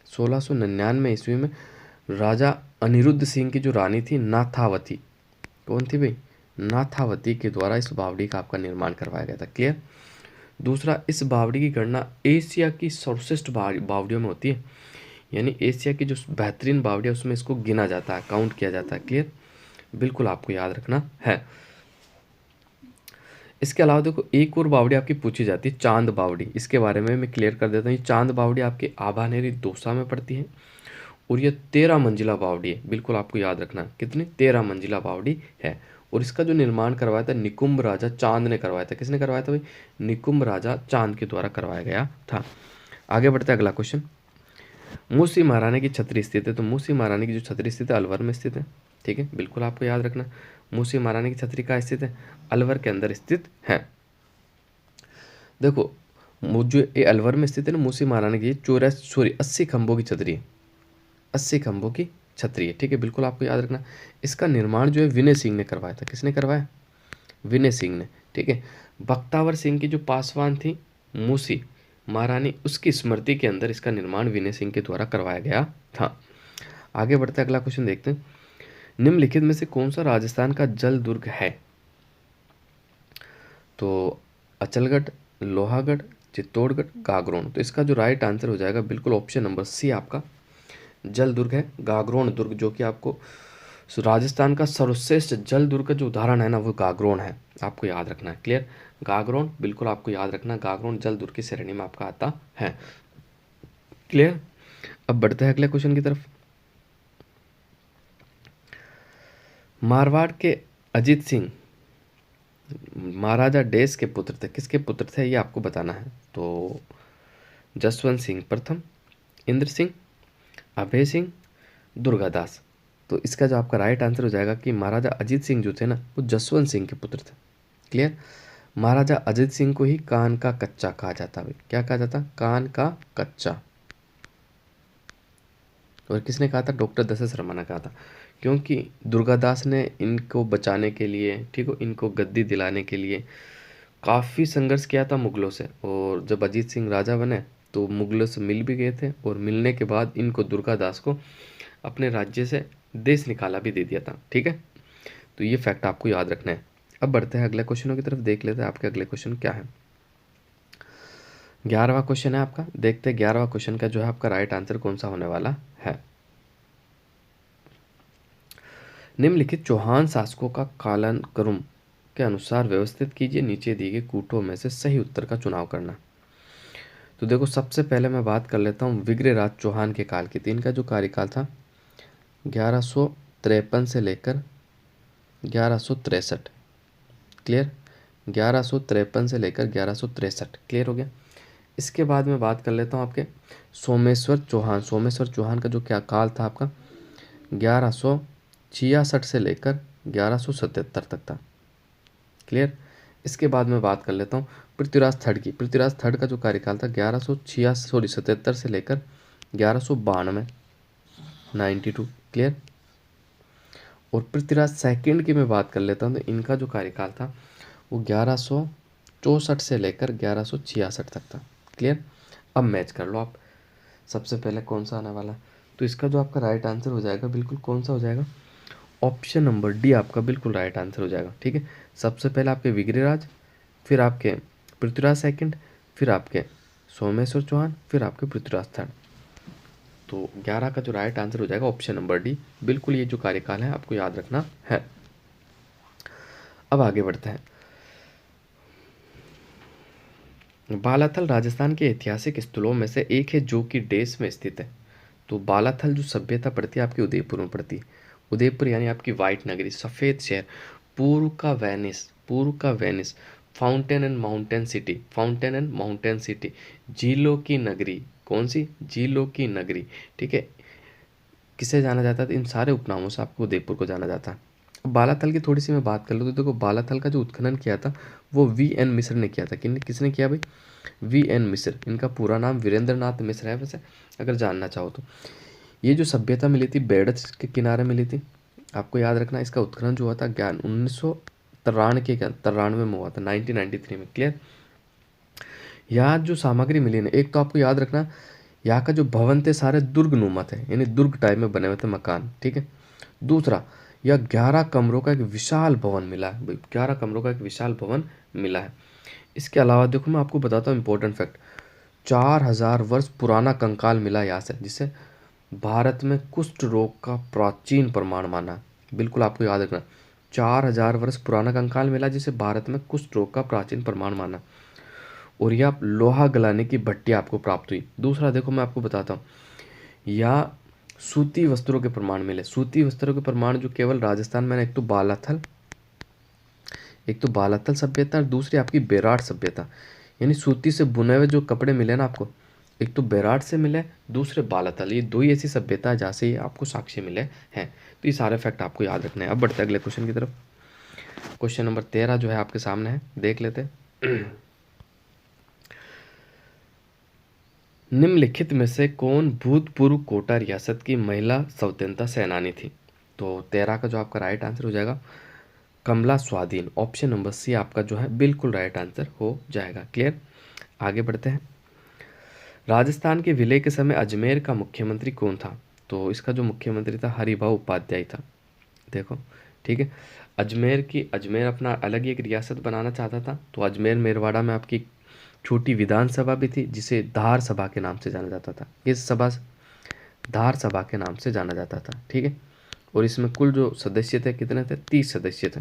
1699 ईस्वी में राजा अनिरुद्ध सिंह की जो रानी थी नाथावती, कौन थी भाई? नाथावती के द्वारा इस बावड़ी का आपका निर्माण करवाया गया था। क्लियर? दूसरा, इस बावड़ी की गणना एशिया की सर्वश्रेष्ठ बावड़ियों में होती है, यानी एशिया की जो बेहतरीन बावड़ी है उसमें इसको गिना जाता है, काउंट किया जाता है। क्लियर? बिल्कुल आपको याद रखना है। इसके अलावा देखो एक और बावड़ी आपकी पूछी जाती है, चांद बावड़ी। इसके बारे में मैं क्लियर कर देता हूँ। ये चांद बावड़ी आपके आभानेरी दौसा में पड़ती है और ये 13 मंजिला बावड़ी है। बिल्कुल आपको याद रखना, कितनी, 13 मंजिला बावड़ी है। और इसका जो निर्माण करवाया था निकुंभ राजा चांद ने करवाया था। किसने करवाया था भाई? निकुंभ राजा चांद के द्वारा करवाया गया था। आगे बढ़ते हैं, अगला क्वेश्चन। मूसी महारानी की छतरी स्थित है। तो मूसी महारानी की जो छतरी स्थित है अलवर में स्थित है। ठीक है, बिल्कुल आपको याद रखना। मूसी महारानी की छतरी कहाँ स्थित है? अलवर के अंदर स्थित है। देखो जो ये अलवर में स्थित है ना, मूसी महारानी की 80 खंभों की छतरी है। 80 खंभों की छतरी है। ठीक है, बिल्कुल आपको याद रखना। इसका निर्माण जो है विनय सिंह ने करवाया था। किसने करवाया? विनय सिंह ने। ठीक है, बख्तावर सिंह की जो पासवान थी मूसी महारानी, उसकी स्मृति के अंदर इसका निर्माण विनय सिंह के द्वारा करवाया गया था। आगे बढ़ते अगला क्वेश्चन देखते हैं। निम्नलिखित में से कौन सा राजस्थान का जल दुर्ग है? तो अचलगढ़, लोहागढ़, चित्तौड़गढ़, गागरोन। तो इसका जो राइट आंसर हो जाएगा बिल्कुल ऑप्शन नंबर सी आपका जल दुर्ग है, गागरोन दुर्ग, जो कि आपको राजस्थान का सर्वश्रेष्ठ जल दुर्ग का जो उदाहरण है ना वो गागरोन है। आपको याद रखना है। क्लियर? गागरोन बिल्कुल आपको याद रखना, गागरोन जल दुर्ग की श्रेणी में आपका आता है। क्लियर? अब बढ़ते हैं अगले क्वेश्चन की तरफ। मारवाड़ के अजीत सिंह महाराजा डेस के पुत्र थे। किसके पुत्र थे ये आपको बताना है। तो जसवंत सिंह प्रथम, इंद्र सिंह, अभय सिंह, दुर्गादास। तो इसका जो आपका राइट आंसर हो जाएगा कि महाराजा अजीत सिंह जो थे ना वो जसवंत सिंह के पुत्र थे। क्लियर? महाराजा अजीत सिंह को ही कान का कच्चा कहा जाता है। क्या कहा जाता? कान का कच्चा। और किसने कहा था? डॉक्टर दशरथ शर्मा ने कहा था, क्योंकि दुर्गादास ने इनको बचाने के लिए, ठीक हो, इनको गद्दी दिलाने के लिए काफ़ी संघर्ष किया था मुगलों से। और जब अजीत सिंह राजा बने तो मुगलों से मिल भी गए थे, और मिलने के बाद इनको दुर्गादास को अपने राज्य से देश निकाला भी दे दिया था। ठीक है, तो ये फैक्ट आपको याद रखना है। अब बढ़ते हैं अगले क्वेश्चनों की तरफ, देख लेते हैं आपके अगले क्वेश्चन क्या है। 11वां क्वेश्चन है आपका। देखते हैं 11वां क्वेश्चन का जो है आपका राइट आंसर कौन सा होने वाला है। निम्नलिखित चौहान शासकों का कालानुक्रम के अनुसार व्यवस्थित कीजिए। नीचे दिए गए कूटों में से सही उत्तर का चुनाव करना। तो देखो सबसे पहले मैं बात कर लेता हूँ विग्रहराज चौहान के काल की। इनका जो कार्यकाल था 1153 से लेकर 1163। क्लियर? 1153 से लेकर 1163। क्लियर हो गया? इसके बाद मैं बात कर लेता हूँ आपके सोमेश्वर चौहान। सोमेश्वर चौहान का जो क्या काल था आपका 1166 से लेकर 1177 तक था। क्लियर? इसके बाद मैं बात कर लेता हूँ पृथ्वीराज थर्ड की। पृथ्वीराज थर्ड का जो कार्यकाल था 1176 से लेकर 1192, 92। क्लियर? और पृथ्वीराज सेकंड की मैं बात कर लेता हूँ तो इनका जो कार्यकाल था वो 1164 से लेकर 1166 तक था। क्लियर? अब मैच कर लो आप, सबसे पहले कौन सा आने वाला है। तो इसका जो आपका राइट आंसर हो जाएगा बिल्कुल कौन सा हो जाएगा? ऑप्शन नंबर डी आपका बिल्कुल राइट आंसर हो जाएगा। ठीक है, सबसे पहले आपके विग्रहराज, फिर आपके पृथ्वीराज सेकंड, फिर आपके सोमेश्वर चौहान, फिर आपके पृथ्वीराज थर्ड। तो 11 का जो राइट आंसर हो जाएगा ऑप्शन नंबर डी। बिल्कुल ये जो कार्यकाल है आपको याद रखना है। अब आगे बढ़ते हैं। बालाथल राजस्थान के ऐतिहासिक स्थलों में से एक है जो कि देश में स्थित है। तो बालाथल जो सभ्यता पड़ती है आपकी उदयपुर में पड़ती है। उदयपुर यानी आपकी वाइट नगरी, सफ़ेद शहर, पूर्व का वेनिस, पूर्व का Venice, fountain and mountain city, fountain and mountain city, झीलों की नगरी। कौन सी? झीलों की नगरी। ठीक है, किसे जाना जाता है? इन सारे उपनामों से आपको उदयपुर को जाना जाता है। अब बालाथल की थोड़ी सी मैं बात कर लूँ तो देखो बालाथल का जो उत्खनन किया था वो वी.एन. मिश्र ने किया था। किसने किया भाई? वी.एन. मिश्र। इनका पूरा नाम वीरेंद्र नाथ मिश्र है वैसे, अगर जानना चाहो तो। ये जो सभ्यता मिली थी बेड़च के किनारे मिली थी। आपको याद रखना इसका उत्खनन जो हुआ था 1993 में हुआ था, 1993 में। क्लियर? यहाँ जो सामग्री मिली ना, एक तो आपको याद रखना यहाँ का जो भवन थे सारे दुर्गनुमा थे, यानी दुर्ग टाइप में बने हुए थे मकान। ठीक है, दूसरा यह 11 कमरों का एक विशाल भवन मिला है। 11 कमरों का एक विशाल भवन मिला है। इसके अलावा देखो मैं आपको बताता हूँ इंपॉर्टेंट फैक्ट, 4000 वर्ष पुराना कंकाल मिला यहाँ से, जिसे भारत में कुष्ठ रोग का प्राचीन प्रमाण माना है। बिल्कुल आपको याद रखना 4000 वर्ष पुराना कंकाल मिला जिसे भारत में कुष्ठ रोग का प्राचीन प्रमाण माना। और यह लोहा गलाने की भट्टी आपको प्राप्त हुई। दूसरा देखो मैं आपको बताता हूँ, या सूती वस्त्रों के प्रमाण मिले। सूती वस्त्रों के प्रमाण जो केवल राजस्थान में, एक तो बालाथल, सभ्यता और दूसरी आपकी बेराट सभ्यता। यानी सूती से बुने हुए जो कपड़े मिले ना आपको, एक तो बेराट से मिले, दूसरे बालाथल, ये दो ही ऐसी सभ्यता है जहाँ से ये आपको साक्ष्य मिले हैं। तो ये सारे फैक्ट आपको याद रखने हैं। अब बढ़ते हैं अगले क्वेश्चन की तरफ। क्वेश्चन नंबर 13 जो है आपके सामने है, देख लेते हैं। निम्नलिखित में से कौन भूतपूर्व कोटा रियासत की महिला स्वतंत्रता सेनानी थी? तो 13 का जो आपका राइट आंसर हो जाएगा कमला स्वाधीन। ऑप्शन नंबर सी आपका जो है बिल्कुल राइट आंसर हो जाएगा। क्लियर? आगे बढ़ते हैं। राजस्थान के विलय के समय अजमेर का मुख्यमंत्री कौन था? तो इसका जो मुख्यमंत्री था हरिभाऊ उपाध्याय था। देखो ठीक है, अजमेर अपना अलग ही एक रियासत बनाना चाहता था। तो अजमेर मेरवाड़ा में आपकी छोटी विधानसभा भी थी जिसे धार सभा के नाम से जाना जाता था। इस सभा धार सभा के नाम से जाना जाता था। ठीक है, और इसमें कुल जो सदस्य थे कितने थे? 30 सदस्य थे।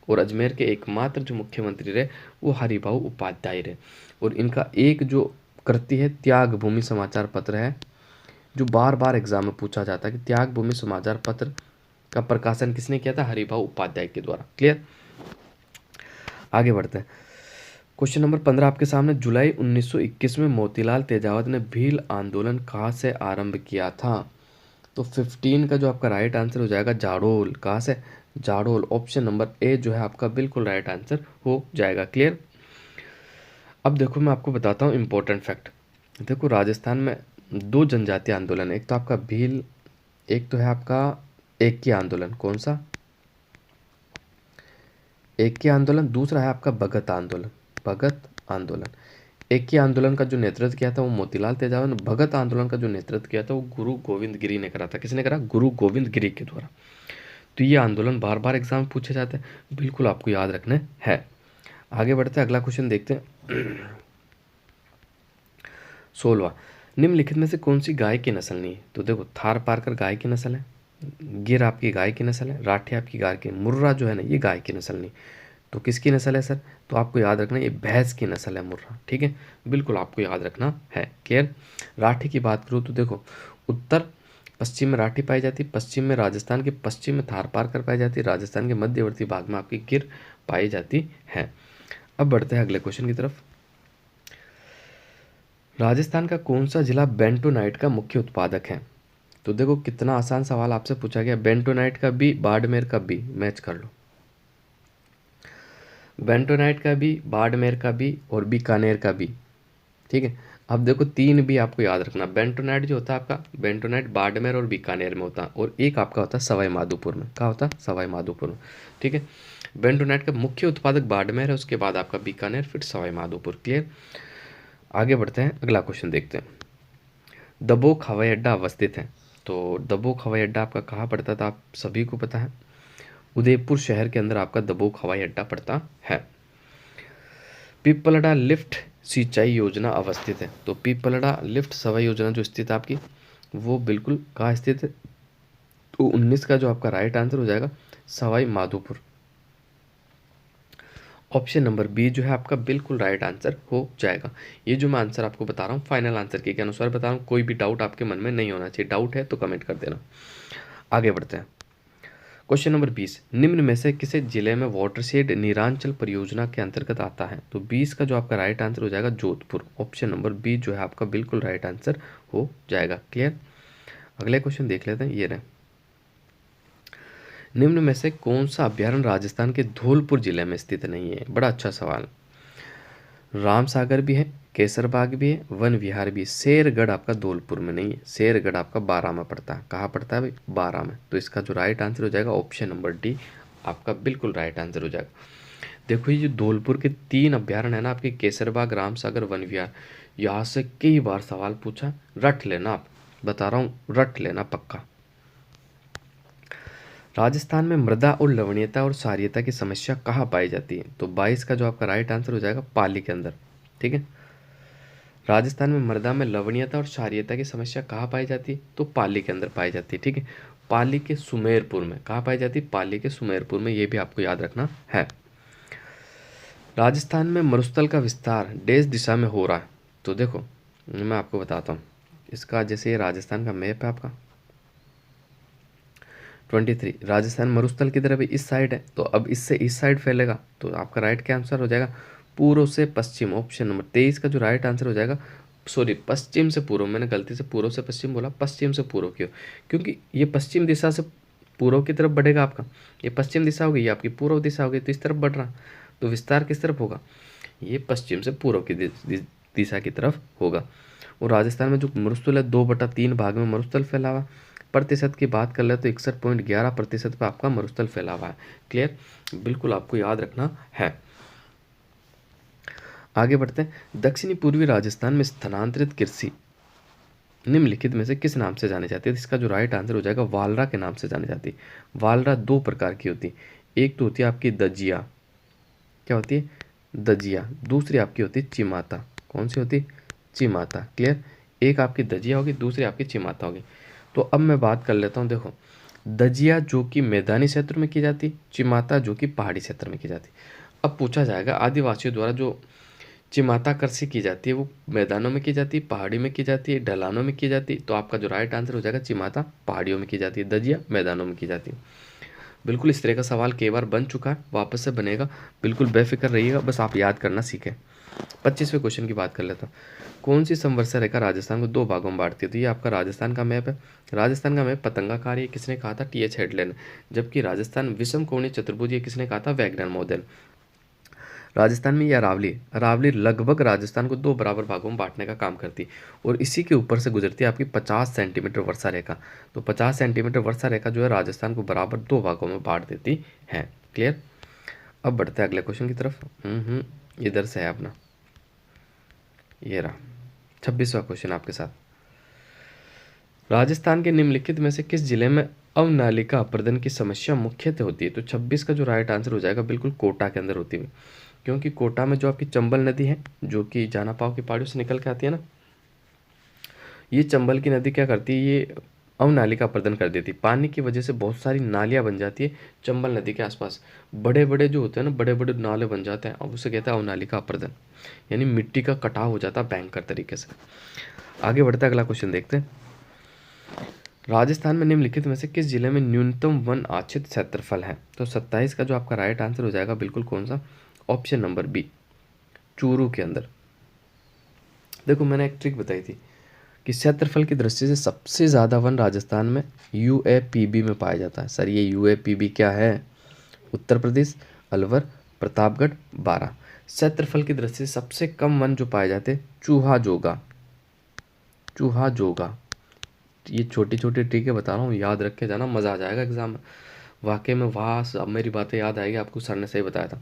और अजमेर के एकमात्र जो मुख्यमंत्री रहे वो हरिभाऊ उपाध्याय रहे। और इनका एक जो कृति है त्याग भूमि समाचार पत्र है, जो बार बार एग्जाम में पूछा जाता है कि त्याग भूमि समाचार पत्र का प्रकाशन किसने किया था? हरिभाऊ उपाध्याय के द्वारा। क्लियर? आगे बढ़ते हैं। क्वेश्चन नंबर 15 आपके सामने। जुलाई 1921 में मोतीलाल तेजावत ने भील आंदोलन कहाँ से आरंभ किया था? तो 15 का जो आपका राइट आंसर हो जाएगा जाडोल। कहाँ से? जाडोल। ऑप्शन नंबर ए जो है आपका बिल्कुल राइट आंसर हो जाएगा। क्लियर? अब देखो मैं आपको बताता हूँ इंपॉर्टेंट फैक्ट। देखो राजस्थान में दो जनजातीय आंदोलन है, एक तो आपका भील, एक तो है आपका एकी आंदोलन। कौन सा? एकी आंदोलन। दूसरा है आपका भगत आंदोलन। भगत आंदोलन। एकी आंदोलन का जो नेतृत्व किया था वो मोतीलाल तेजावत ने। भगत आंदोलन का जो नेतृत्व किया था वो गुरु गोविंद गिरी ने करा था। किसने करा? गुरु गोविंद गिरी के द्वारा। तो ये आंदोलन बार बार एग्जाम में पूछे जाते हैं, बिल्कुल आपको याद रखने हैं। आगे बढ़ते हैं, अगला क्वेश्चन देखते हैं। 16वां। निम्नलिखित में से कौन सी गाय की नस्ल नहीं है? तो देखो थार पारकर गाय की नस्ल है, गिर आपकी गाय की नस्ल है, राठी आपकी गाय की, मुर्रा जो है ना ये गाय की नस्ल नहीं। तो किसकी नस्ल है सर? तो आपको याद रखना ये भैंस की नस्ल है मुर्रा। ठीक है, बिल्कुल आपको याद रखना है। क्लियर? राठी की बात करूँ तो देखो उत्तर पश्चिम में राठी पाई जाती है, पश्चिम में राजस्थान के पश्चिम में थार पारकर पाई जाती है, राजस्थान के मध्यवर्ती भाग में आपकी गिर पाई जाती है। अब बढ़ते हैं अगले क्वेश्चन की तरफ। राजस्थान का कौन सा जिला बेंटोनाइट का मुख्य उत्पादक है? तो देखो कितना आसान सवाल आपसे पूछा गया। बेंटोनाइट का बी, बाड़मेर का बी, मैच कर लो। बेंटोनाइट का बी, बाड़मेर का बी और बीकानेर का बी। ठीक है, अब देखो तीन भी आपको याद रखना। बेंटोनाइट जो होता है आपका, बेंटोनाइट बाड़मेर और बीकानेर में होता है, और एक आपका होता है सवाई माधोपुर में। क्या होता है? सवाई माधोपुर में। ठीक है, बेंटोनाइट का मुख्य उत्पादक बाड़मेर है, उसके बाद आपका बीकानेर, फिर सवाई माधोपुर। क्लियर? आगे बढ़ते हैं, अगला क्वेश्चन देखते हैं। दबोक हवाई अड्डा अवस्थित है। तो दबोक हवाई अड्डा आपका कहाँ पड़ता था? आप सभी को पता है, उदयपुर शहर के अंदर आपका दबोक हवाई अड्डा पड़ता है। पीपलड़ा लिफ्ट सिंचाई योजना अवस्थित है। तो पीपलड़ा लिफ्ट सिंचाई योजना जो स्थित है आपकी, वो बिल्कुल कहाँ स्थित है? तो 19 का जो आपका राइट आंसर हो जाएगा Sawai Madhopur. Option number B जो है आपका बिल्कुल राइट आंसर हो जाएगा। ये जो मैं आंसर आपको बता रहा हूँ फाइनल आंसर के अनुसार बता रहा हूँ, कोई भी डाउट आपके मन में नहीं होना चाहिए। डाउट है तो कमेंट कर देना। आगे बढ़ते हैं। Question number 20। निम्न में से किसे जिले में वाटरशेड नीरांचल परियोजना के अंतर्गत आता है? तो 20 का जो आपका राइट आंसर हो जाएगा जोधपुर। ऑप्शन नंबर बी जो है आपका बिल्कुल राइट आंसर हो जाएगा। क्लियर? अगले क्वेश्चन देख लेते हैं, ये रहे। निम्न में से कौन सा अभ्यारण्य राजस्थान के धौलपुर जिले में स्थित नहीं है? बड़ा अच्छा सवाल। राम सागर भी है, केसरबाग भी है, वन विहार भी है। शेरगढ़ आपका धौलपुर में नहीं है, शेरगढ़ आपका बारां में पड़ता है। कहाँ पड़ता है भाई? बारां में। तो इसका जो राइट आंसर हो जाएगा ऑप्शन नंबर डी आपका बिल्कुल राइट आंसर हो जाएगा। देखो ये जो धौलपुर के 3 अभ्यारण्य है ना आपके, केसरबाग, राम सागर, वन विहार, यहाँ से कई बार सवाल पूछा, रट लेना। आप बता रहा हूँ, रट लेना पक्का। राजस्थान में मृदा और लवणीयता और क्षारीयता की समस्या कहाँ पाई जाती है? तो 22 का जो आपका राइट आंसर हो जाएगा पाली के अंदर। ठीक है, राजस्थान में मृदा में लवणीयता और क्षारीयता की समस्या कहाँ पाई जाती है? तो पाली के अंदर पाई जाती है। ठीक है, पाली के सुमेरपुर में। कहाँ पाई जाती है? पाली के सुमेरपुर में। ये भी आपको याद रखना है। राजस्थान में मरुस्थल का विस्तार देश दिशा में हो रहा है। तो देखो मैं आपको बताता हूँ इसका। जैसे ये राजस्थान का मैप है आपका 23, राजस्थान मरुस्थल की तरफ इस साइड है, तो अब इससे इस साइड फैलेगा, तो आपका राइट क्या आंसर हो जाएगा? पूर्व से पश्चिम। ऑप्शन नंबर 23 का जो राइट आंसर हो जाएगा, सॉरी पश्चिम से पूर्व, मैंने गलती से पूर्व से पश्चिम बोला, पश्चिम से पूर्व क्यों? क्योंकि ये पश्चिम दिशा से पूर्व की तरफ बढ़ेगा आपका, ये पश्चिम दिशा होगी, ये आपकी पूर्व दिशा होगी, तो इस तरफ बढ़ रहा, तो विस्तार किस तरफ होगा? ये पश्चिम से पूर्व की दिशा की तरफ होगा। और राजस्थान में जो मरुस्थल है 2/3 भाग में मरुस्थल फैला हुआ। प्रतिशत की बात कर ले तो 61.11% पर आपका मरुस्थल फैला हुआ है। क्लियर? बिल्कुल आपको याद रखना है। आगे बढ़ते हैं। दक्षिणी पूर्वी राजस्थान में स्थानांतरित कृषि निम्नलिखित में से किस नाम से जानी जाती है? इसका जो राइट आंसर हो जाएगा वालरा के नाम से जानी जाती है। वालरा 2 प्रकार की होती है। एक तो होती है आपकी दजिया, क्या होती है? दजिया। दूसरी आपकी होती है चिमाता। कौन सी होती? चिमाता। क्लियर? एक आपकी दजिया होगी, दूसरी आपकी चिमाता होगी। तो अब मैं बात कर लेता हूँ। देखो दजिया जो कि मैदानी क्षेत्र में की जाती, चिमाता जो कि पहाड़ी क्षेत्र में की जाती। अब पूछा जाएगा आदिवासियों द्वारा जो चिमाता कृषि की जाती है वो मैदानों में की जाती है, पहाड़ी में की जाती है, ढलानों में की जाती है। तो आपका जो राइट आंसर हो जाएगा चिमाता पहाड़ियों में की जाती है, दजिया मैदानों में की जाती है। बिल्कुल इस तरह का सवाल कई बार बन चुका है, वापस से बनेगा, बिल्कुल बेफिक्र रहिएगा, बस आप याद करना सीखें। 25वें क्वेश्चन की बात कर लेता हूँ। कौन सी संवत्सर रेखा राजस्थान को 2 भागों में बांटती है? तो ये आपका राजस्थान का मैप है। राजस्थान का मैप पतंगाकार, ये किसने कहा था? टी.एच. हेडले ने। जबकि राजस्थान विषम कोणीय चतुर्भुज, ये किसने कहा था? वैज्ञानिक महोदय। राजस्थान में यह अरावली, अरावली लगभग राजस्थान को 2 बराबर भागों में बांटने का काम करती है और इसी के ऊपर से गुजरती है आपकी 50 सेंटीमीटर वर्षा रेखा। तो 50 सेंटीमीटर वर्षा रेखा जो है राजस्थान को बराबर 2 भागों में बांट देती है। क्लियर? अब बढ़ते हैं अगले क्वेश्चन की तरफ। इधर से है अपना, ये रहा 26वां क्वेश्चन आपके साथ। राजस्थान के निम्नलिखित में से किस जिले में अवनालिका अपर्दन की समस्या मुख्यतः होती है? तो 26 का जो राइट आंसर हो जाएगा बिल्कुल कोटा के अंदर होती है। क्योंकि कोटा में जो आपकी चंबल नदी है जो कि जानापाव की पहाड़ियों से निकल के आती है ना, ये चंबल की नदी क्या करती है? ये अवनालिका अपर्दन कर देती है। पानी की वजह से बहुत सारी नालियाँ बन जाती है चंबल नदी के आसपास, बड़े बड़े जो होते हैं ना, बड़े बड़े नाले बन जाते हैं, अब उसे कहते हैं अवनालिका अपर्दन, यानी मिट्टी का कटाव हो जाता है भयंकर तरीके से। आगे बढ़ते हैं, अगला क्वेश्चन देखते हैं। राजस्थान में निम्नलिखित में से किस जिले में न्यूनतम वन आच्छादित क्षेत्रफल है? तो 27 का जो आपका राइट आंसर हो जाएगा बिल्कुल कौन सा? ऑप्शन नंबर बी, चूरू के अंदर। देखो मैंने एक ट्रिक बताई थी कि क्षेत्रफल की दृष्टि से सबसे ज़्यादा वन राजस्थान में यूएपीबी में पाया जाता है। सर ये यूएपीबी क्या है? उत्तर प्रदेश, अलवर, प्रतापगढ़, बारां। क्षेत्रफल की दृष्टि से सबसे कम वन जो पाए जाते हैं चूहा जोगा, चूहा जोगा। ये छोटी छोटी ट्रिकें बता रहा हूँ, याद रख के जाना, मज़ा आ जाएगा एग्जाम में। वाकई में वाह, अब मेरी बातें याद आएगी आपको, सर ने सही बताया था।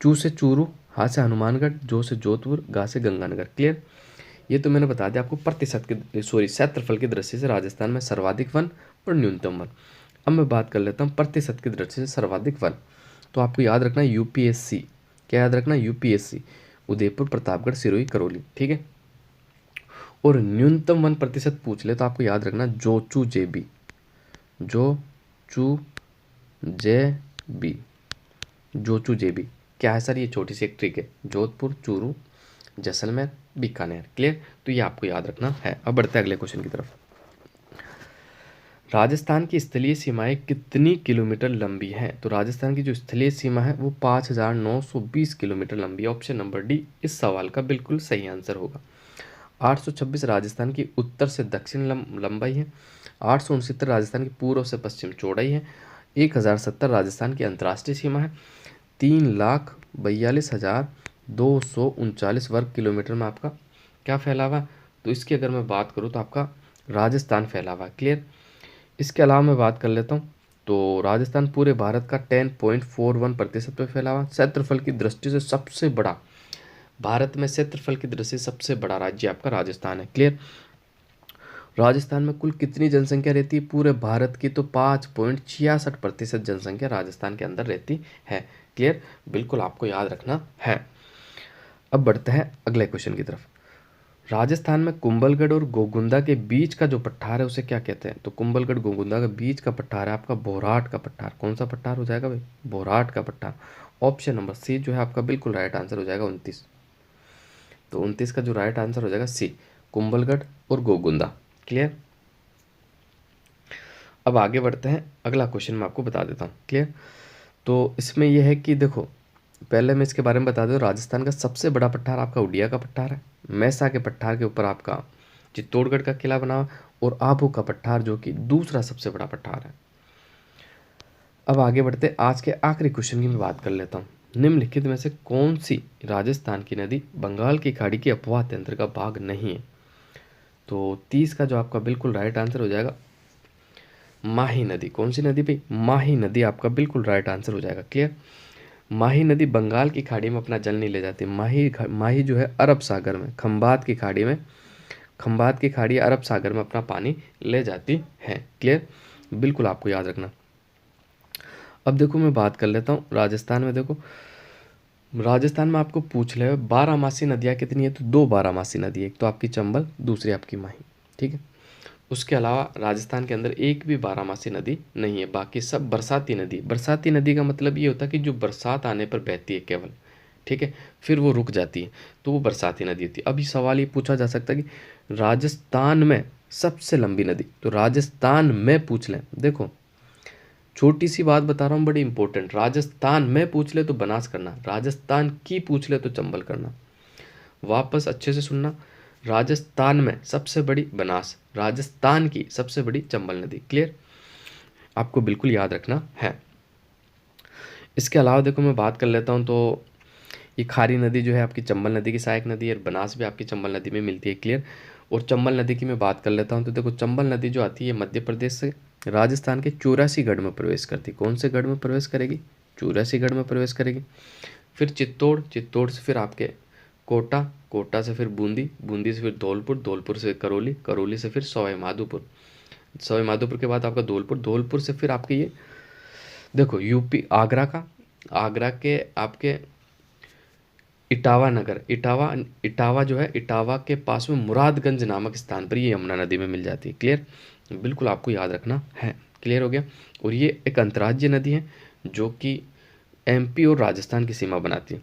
चू से चूरू, हा से हनुमानगढ़, जो से जोधपुर, गा से गंगानगर। क्लियर? ये तो मैंने बता दिया आपको प्रतिशत के, सॉरी क्षेत्रफल की दृष्टि से राजस्थान में सर्वाधिक वन और न्यूनतम वन। अब मैं बात कर लेता हूँ प्रतिशत की दृष्टि से सर्वाधिक वन। तो आपको याद रखना यूपीएससी, क्या याद रखना? यूपीएससी, उदयपुर, प्रतापगढ़, सिरोही, करौली। ठीक है? और न्यूनतम वन प्रतिशत पूछ ले तो आपको याद रखना जोचू जेबी, जोचू जेबी, जोचू जेबी। क्या है सर? ये छोटी सी एक ट्रिक है, जोधपुर, चूरू, जैसलमेर, बीकानेर। क्लियर? तो ये आपको याद रखना है। अब बढ़ते हैं अगले क्वेश्चन की तरफ। राजस्थान की स्थलीय सीमाएं कितनी किलोमीटर लंबी हैं? तो राजस्थान की जो स्थलीय सीमा है वो 5,920 किलोमीटर लंबी है। ऑप्शन नंबर डी इस सवाल का बिल्कुल सही आंसर होगा। 826 राजस्थान की उत्तर से दक्षिण लंबाई है। 869 राजस्थान की पूर्व से पश्चिम चौड़ाई है। 1070 राजस्थान की अंतर्राष्ट्रीय सीमा है। 3,42,239 वर्ग किलोमीटर में आपका क्या फैला हुआ है? तो इसकी अगर मैं बात करूँ तो आपका राजस्थान फैला हुआ है। क्लियर? इसके अलावा मैं बात कर लेता हूँ तो राजस्थान पूरे भारत का 10.41% पे फैला हुआ। क्षेत्रफल की दृष्टि से सबसे बड़ा, भारत में क्षेत्रफल की दृष्टि से सबसे बड़ा राज्य आपका राजस्थान है। क्लियर? राजस्थान में कुल कितनी जनसंख्या रहती है पूरे भारत की? तो 5.66% जनसंख्या राजस्थान के अंदर रहती है। क्लियर? बिल्कुल आपको याद रखना है। अब बढ़ते हैं अगले क्वेश्चन की तरफ। राजस्थान में कुंभलगढ़ और गोगुंदा के बीच का जो पठार है उसे क्या कहते हैं? तो कुंभलगढ़ गोगुंदा के बीच का पठार है आपका भोराट का पठार। कौन सा पठार हो जाएगा भाई? भोराट का पठार। ऑप्शन नंबर सी जो है आपका बिल्कुल राइट आंसर हो जाएगा 29। तो 29 का जो राइट आंसर हो जाएगा सी, कुंभलगढ़ और गोगुंदा। क्लियर? अब आगे बढ़ते हैं, अगला क्वेश्चन मैं आपको बता देता हूँ। क्लियर? तो इसमें यह है कि देखो, पहले मैं इसके बारे में बता दूँ, राजस्थान का सबसे बड़ा पठार आपका उड़िया का पठार है। मैसा के पठार के ऊपर आपका चित्तौड़गढ़ का किला बना हुआ, और आबू का पठार जो कि दूसरा सबसे बड़ा पठार है। अब आगे बढ़ते आज के आखिरी क्वेश्चन की मैं बात कर लेता हूँ। निम्नलिखित में से कौन सी राजस्थान की नदी बंगाल की खाड़ी के अपवाह तंत्र का भाग नहीं है? तो 30 का जो आपका बिल्कुल राइट आंसर हो जाएगा माही नदी। कौन सी नदी भाई? माही नदी आपका बिल्कुल राइट आंसर हो जाएगा। क्लियर? माही नदी बंगाल की खाड़ी में अपना जल नहीं ले जाती। माही जो है अरब सागर में, खंबात की खाड़ी में, खंबात की खाड़ी अरब सागर में अपना पानी ले जाती है। क्लियर? बिल्कुल आपको याद रखना। अब देखो मैं बात कर लेता हूँ राजस्थान में। देखो राजस्थान में आपको पूछ ले 12मासी नदियाँ कितनी है? तो 2 12मासी नदी है, एक तो आपकी चंबल, दूसरी आपकी माही। ठीक है? उसके अलावा राजस्थान के अंदर एक भी 12मासी नदी नहीं है, बाकी सब बरसाती नदी। बरसाती नदी का मतलब ये होता है कि जो बरसात आने पर बहती है केवल, ठीक है, फिर वो रुक जाती है, तो वो बरसाती नदी होती है। अभी सवाल ये पूछा जा सकता है कि राजस्थान में सबसे लंबी नदी, तो राजस्थान में पूछ लें। देखो छोटी सी बात बता रहा हूँ, बड़ी इंपॉर्टेंट। राजस्थान में पूछ ले तो बनास करना, राजस्थान की पूछ ले तो चंबल करना। वापस अच्छे से सुनना, राजस्थान में सबसे बड़ी बनास, राजस्थान की सबसे बड़ी चंबल नदी। क्लियर? आपको बिल्कुल याद रखना है। इसके अलावा देखो मैं बात कर लेता हूँ, तो ये खारी नदी जो है आपकी चंबल नदी की सहायक नदी है, और बनास भी आपकी चंबल नदी में मिलती है। क्लियर? और चंबल नदी की मैं बात कर लेता हूँ, तो देखो चंबल नदी जो आती है मध्य प्रदेश से राजस्थान के 84 गढ़ में प्रवेश करती। कौन से गढ़ में प्रवेश करेगी? 84 गढ़ में प्रवेश करेगी। फिर चित्तौड़, चित्तौड़ से फिर आपके कोटा, कोटा से फिर बूंदी, बूंदी से फिर धौलपुर, धौलपुर से करौली, करौली से फिर सवाई माधोपुर, सवाई माधोपुर के बाद आपका धौलपुर, धौलपुर से फिर आपके ये देखो यूपी आगरा का, आगरा के आपके इटावा नगर, इटावा, इटावा जो है इटावा के पास में मुरादगंज नामक स्थान पर ये यमुना नदी में मिल जाती है। क्लियर? बिल्कुल आपको याद रखना है। क्लियर हो गया? और ये एक अंतर्राज्यीय नदी है जो कि एमपी और राजस्थान की सीमा बनाती है।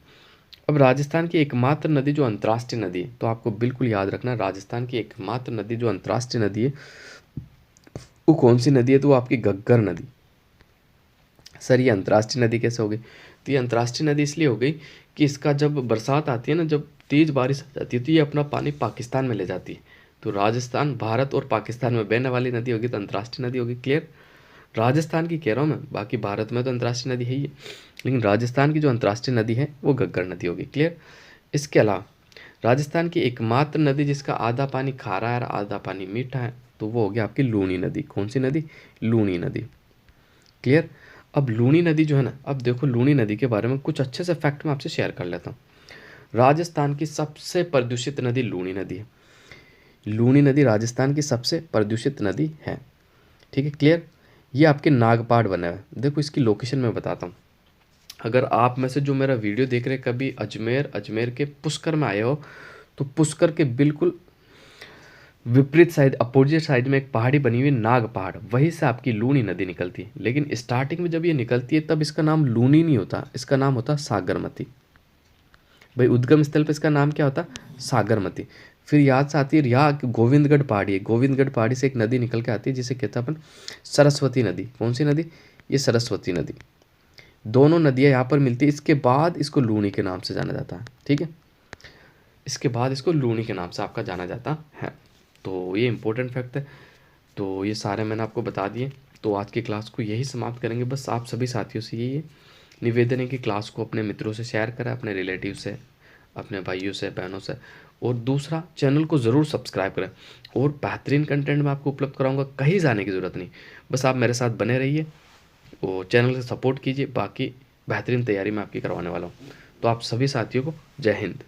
अब राजस्थान की एकमात्र नदी जो अंतर्राष्ट्रीय नदी है, तो आपको बिल्कुल याद रखना, राजस्थान की एकमात्र नदी जो अंतर्राष्ट्रीय नदी है वो कौन सी नदी है? तो वो आपकी घग्गर नदी। सर ये अंतर्राष्ट्रीय नदी कैसे हो गई? तो ये अंतर्राष्ट्रीय नदी इसलिए हो गई कि इसका जब बरसात आती है ना, जब तेज बारिश आ जाती है, तो ये अपना पानी पाकिस्तान में ले जाती है। तो राजस्थान, भारत और पाकिस्तान में बहने वाली नदी होगी तो अंतर्राष्ट्रीय नदी होगी। क्लियर? राजस्थान की कह रहा हूँ मैं, बाकी भारत में तो अंतर्राष्ट्रीय नदी है ही है, लेकिन राजस्थान की जो अंतर्राष्ट्रीय नदी है वो घग्गर नदी होगी। क्लियर? इसके अलावा राजस्थान की एकमात्र नदी जिसका आधा पानी खारा है और आधा पानी मीठा है, तो वो हो गया आपकी लूनी नदी। कौन सी नदी? लूनी नदी। क्लियर? अब लूनी नदी जो है ना, अब देखो लूनी नदी के बारे में कुछ अच्छे से फैक्ट मैं आपसे शेयर कर लेता हूँ। राजस्थान की सबसे प्रदूषित नदी लूनी नदी है। लूनी नदी राजस्थान की सबसे प्रदूषित नदी है। ठीक है? क्लियर? ये आपके नागपाड़ बना है। देखो इसकी लोकेशन मैं बताता हूँ। अगर आप में से जो मेरा वीडियो देख रहे हैं कभी अजमेर के पुष्कर में आए हो, तो पुष्कर के बिल्कुल विपरीत साइड, अपोजिट साइड में एक पहाड़ी बनी हुई नाग पहाड़, वहीं से आपकी लूनी नदी निकलती है। लेकिन स्टार्टिंग में जब ये निकलती है तब इसका नाम लूनी नहीं होता, इसका नाम होता सागरमती। भाई उद्गम स्थल पर इसका नाम क्या होता? सागरमती। फिर यहाँ से आती है, यहाँ गोविंदगढ़ पहाड़ी है, गोविंदगढ़ पहाड़ी से एक नदी निकल के आती है जिसे कहते हैं अपन सरस्वती नदी। कौन सी नदी? ये सरस्वती नदी। दोनों नदियाँ यहाँ पर मिलती है, इसके बाद इसको लूनी के नाम से जाना जाता है। ठीक है? इसके बाद इसको लूनी के नाम से आपका जाना जाता है। तो ये इंपॉर्टेंट फैक्ट है। तो ये सारे मैंने आपको बता दिए। तो आज की क्लास को यही समाप्त करेंगे। बस आप सभी साथियों से यही निवेदन है कि क्लास को अपने मित्रों से शेयर करें, अपने रिलेटिव से, अपने भाइयों से, बहनों से, और दूसरा चैनल को ज़रूर सब्सक्राइब करें। और बेहतरीन कंटेंट मैं आपको उपलब्ध कराऊंगा, कहीं जाने की ज़रूरत नहीं, बस आप मेरे साथ बने रहिए और चैनल से सपोर्ट कीजिए। बाकी बेहतरीन तैयारी मैं आपकी करवाने वाला हूँ। तो आप सभी साथियों को जय हिंद।